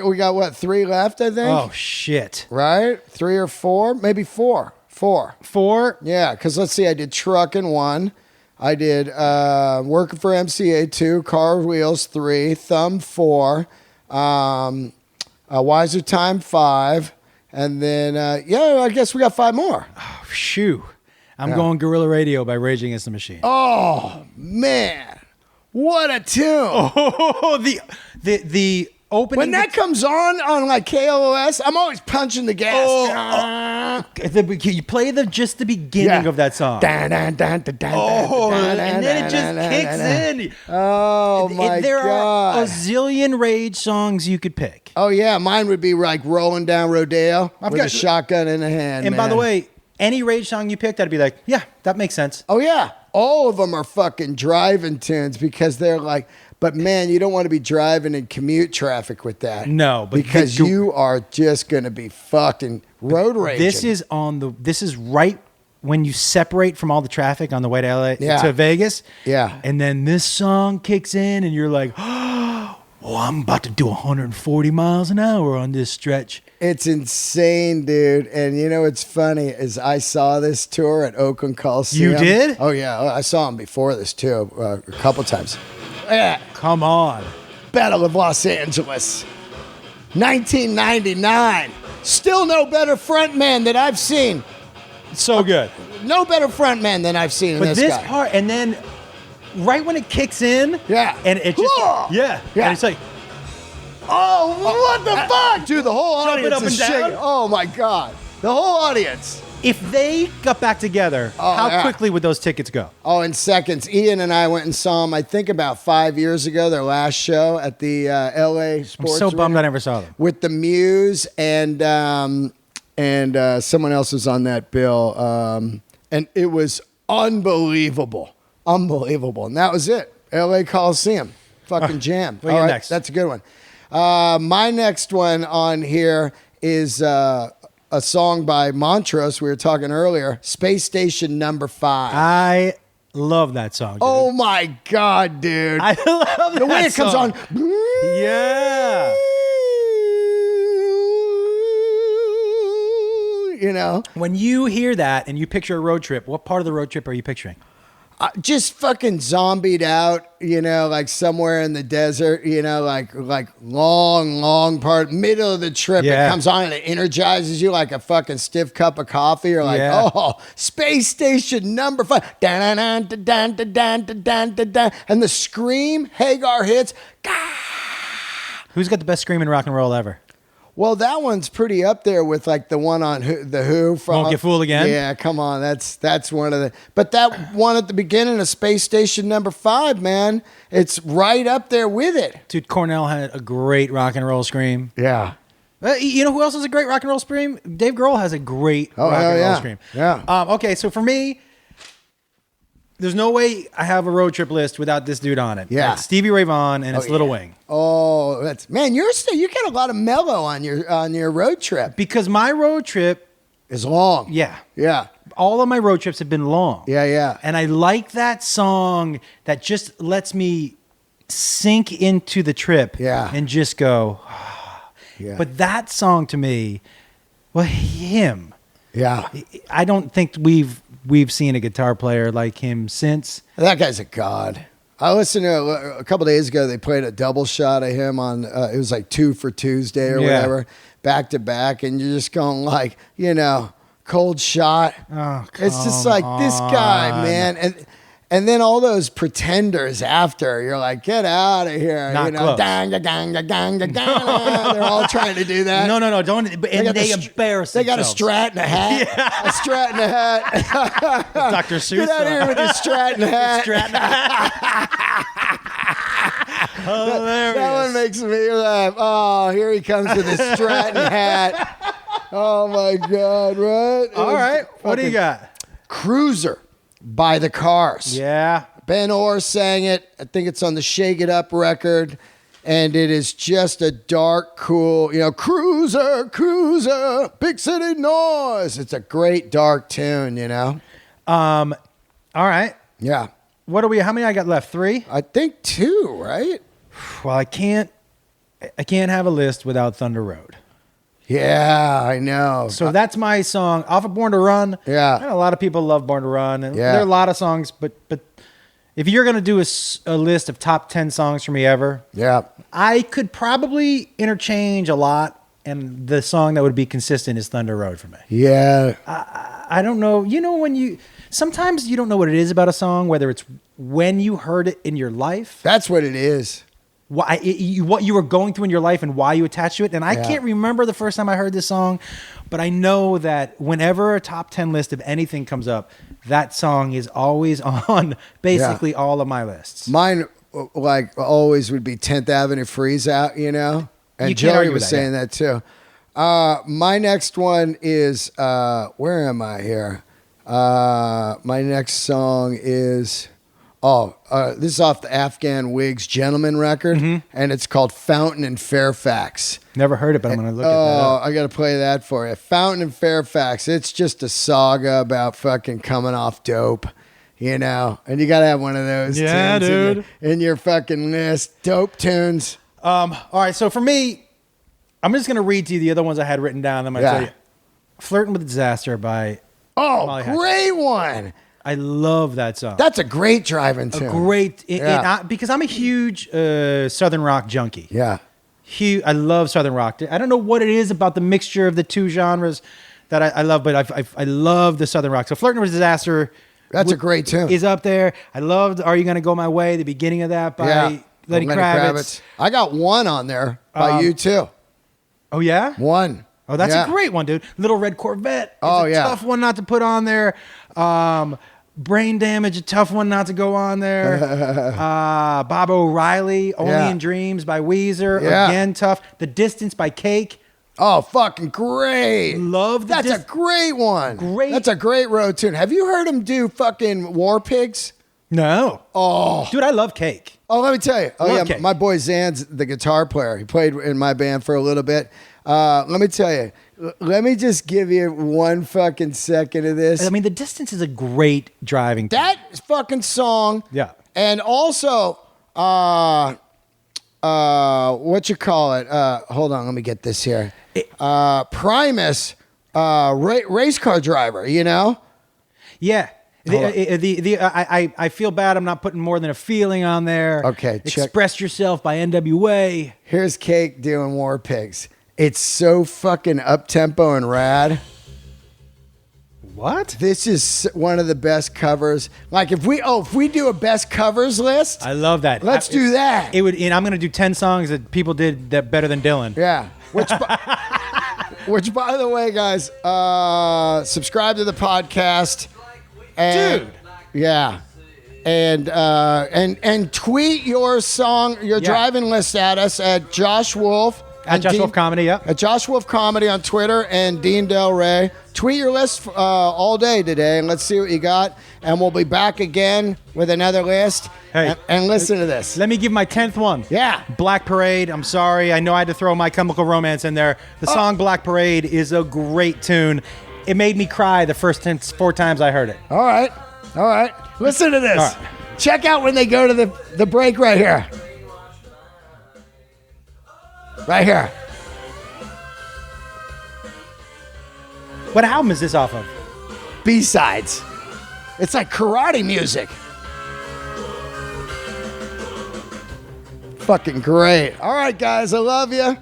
We got, what, 3 left, I think? Oh, shit. Right? 3 or 4? Maybe 4. 4. 4? Yeah, because let's see, I did Truckin' 1. I did Working for MCA 2, Car Wheels 3, Thumb 4, Wiser Time 5, and then I guess we got 5 more. Oh, shoo. I'm going Guerrilla Radio by Rage Against the Machine. Oh man, what a tune! Oh, the opening. When that comes on like KLOS, I'm always punching the gas. You play just the beginning of that song. And then it just kicks in. Oh my There god! are a zillion Rage songs you could pick. Oh yeah, mine would be like Rolling Down Rodeo with a shotgun in the hand. And by the way, any Rage song you picked, I'd be like, yeah, that makes sense. Oh yeah, all of them are fucking driving tunes because they're like. But man, you don't want to be driving in commute traffic with that. No, but because you are just going to be fucking road raging. This is right when you separate from all the traffic on the way to LA to Vegas. Yeah. And then this song kicks in and you're like, "Oh, I'm about to do 140 miles an hour on this stretch." It's insane, dude. And you know what's funny is I saw this tour at Oakland Coliseum. You did? Oh yeah, I saw him before this too, a couple times. Yeah. Come on. Battle of Los Angeles, 1999. Still no better frontman that I've seen. So good. No better frontman than I've seen in this guy. Part, and then right when it kicks in, and it just, and it's like, oh, what the fuck? Dude, the whole Jump it audience up is and down? shaking. Oh my God. The whole audience. if they got back together, how quickly would those tickets go? Oh, in seconds. Ian and I went and saw them, I think about 5 years ago, their last show at the LA Sports I'm so bummed Arena I never saw them. with the Muse and someone else was on that bill. And it was unbelievable. Unbelievable. And that was it. LA Coliseum. Fucking jam. What do you got next? That's a good one. My next one on here is a song by Montrose. We were talking earlier. Space Station Number 5. I love that song, dude. Oh my God, dude. I love the way it comes on. Yeah. You know, When you hear that and you picture a road trip, what part of the road trip are you picturing? just fucking zombied out, you know, like somewhere in the desert, you know, like long part, middle of the trip. Yeah. It comes on and it energizes you like a fucking stiff cup of coffee. You're like, Yeah. oh, Space Station Number 5. Dun-dun-dun-dun-dun-dun-dun-dun. And the scream Hagar hits. Who's got the best scream in rock and roll ever? Well, that one's pretty up there with like the one on the Who. From, Won't Get Fooled Again? Yeah, come on, that's one of the. But that one at the beginning of Space Station Number 5, man, it's right up there with it. Dude, Cornell had a great rock and roll scream. Yeah. You know who else has a great rock and roll scream? Dave Grohl has a great rock and roll scream. Yeah. Okay, so for me, there's no way I have a road trip list without this dude on it. Yeah. It's Stevie Ray Vaughan and it's Little Wing. Oh, that's man, you get a lot of mellow on your road trip. Because my road trip, It's long. yeah, Yeah. all of my road trips have been long. Yeah. And I like that song that just lets me sink into the trip and just go. Yeah. But that song to me, well, him. Yeah. I don't think we've seen a guitar player like him since. That guy's a god. I listened to a couple days ago. They played a double shot of him on. It was like 2 for Tuesday or whatever, back to back, and you're just going like, you know, cold shot. Oh, It's just like this guy, man, And then all those pretenders after, you're like, get out of here. Not close. They're all trying to do that. No, don't. And they embarrass They got a themselves. Strat and a hat. Yeah. A Strat and a hat. Dr. Seuss. Get out of here with the Strat and a hat. Hilarious. That one makes me laugh. Oh, here he comes with his Stratton hat. Oh my God, right? All right. What do you got? Cruiser by the Cars. Yeah. Ben Orr sang it. I think it's on the Shake It Up record. And it is just a dark, cool, cruiser, big city noise. It's a great dark tune, All right. Yeah. How many I got left? 3? I think 2, right? Well, I can't have a list without Thunder Road. Yeah, I know. So that's my song off of Born to Run. Yeah. I know a lot of people love Born to Run, and Yeah. there are a lot of songs, but if you're gonna do a list of top 10 songs for me ever, Yeah. I could probably interchange a lot, and the song that would be consistent is Thunder Road for me. Yeah. I don't know. Sometimes you don't know what it is about a song, whether it's when you heard it in your life, That's what it is. what you were going through in your life, and why you attach to it. And I can't remember the first time I heard this song, but I know that whenever a top 10 list of anything comes up, that song is always on basically all of my lists. Mine, like always, would be 10th Avenue Freeze Out, And You can't Joey argue was with that, saying that too. My next one is, where am I here? My next song is, this is off the Afghan Wigs Gentleman record, and it's called Fountain in Fairfax. Never heard it, but I'm going to look at that up. I got to play that for you. Fountain in Fairfax. It's just a saga about fucking coming off dope, and you got to have one of those Yeah, tunes dude. in your fucking list. Dope tunes. All right, so for me, I'm just going to read to you the other ones I had written down. I'm going to tell you. Flirting with Disaster by Oh, Molly Hatchet. great one. I love that song. That's a great driving tune. Because I'm a huge Southern rock junkie. Yeah. I love Southern rock. I don't know what it is about the mixture of the two genres that I love, but I love the Southern rock. So Flirting with Disaster. That's a great tune. Is up there. I loved Are You Gonna Go My Way, the beginning of that by Lenny Kravitz. I got one on there by you too. Oh, yeah? One. Oh, that's a great one, dude. Little Red Corvette. Oh, a tough one not to put on there. Brain Damage, a tough one not to go on there. Bob O'Reilly, Only in Dreams by Weezer. Again, tough. The Distance by Cake. Oh, fucking great. Love That's a great one. Great. That's a great road tune. Have you heard him do fucking War Pigs? No. Oh. Dude, I love Cake. Oh, let me tell you. Love Cake. My boy Zan's the guitar player. He played in my band for a little bit. Let me tell you. Let me just give you one fucking second of this. I mean, The Distance is a great driving. That fucking song. Yeah. And also, what you call it? Hold on, let me get this here. Primus, race car driver. Yeah. I feel bad I'm not putting more than a feeling on there. Okay, check. Express Yourself by NWA. Here's Cake doing War Pigs. It's so fucking up-tempo and rad. What? This is one of the best covers. Like if we do a best covers list, I love that. Let's do that. It would, and I'm going to do 10 songs that people did that better than Dylan. Yeah. Which by the way, guys, subscribe to the podcast. And, Dude. Yeah. And tweet your song, your driving list at us at Josh Wolf. At Josh Wolf Comedy, yeah. At Josh Wolf Comedy on Twitter and Dean Delray. Tweet your list all day today, and let's see what you got. And we'll be back again with another list. Hey. And listen to this. Let me give my 10th one. Yeah. Black Parade. I'm sorry. I know I had to throw My Chemical Romance in there. The song Black Parade is a great tune. It made me cry the first 4 times I heard it. All right. Listen to this. All right. Check out when they go to the break right here. Right here. What album is this off of? B-sides. It's like karate music. Fucking great. All right, guys. I love you.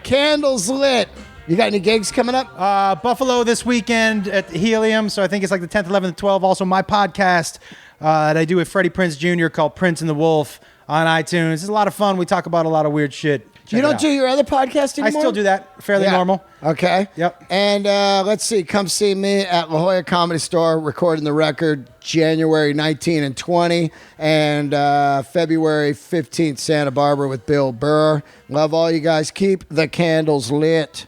Candles lit. You got any gigs coming up? Buffalo this weekend at Helium. So I think it's like the 10th, 11th, 12th. Also, my podcast, that I do with Freddie Prinze Jr. called Prince and the Wolf on iTunes. It's a lot of fun. We talk about a lot of weird shit. You don't do your other podcast anymore? I still do that. Fairly normal. Okay. Yep. And let's see. Come see me at La Jolla Comedy Store, recording the record January 19 and 20, and February 15th, Santa Barbara with Bill Burr. Love all you guys. Keep the candles lit.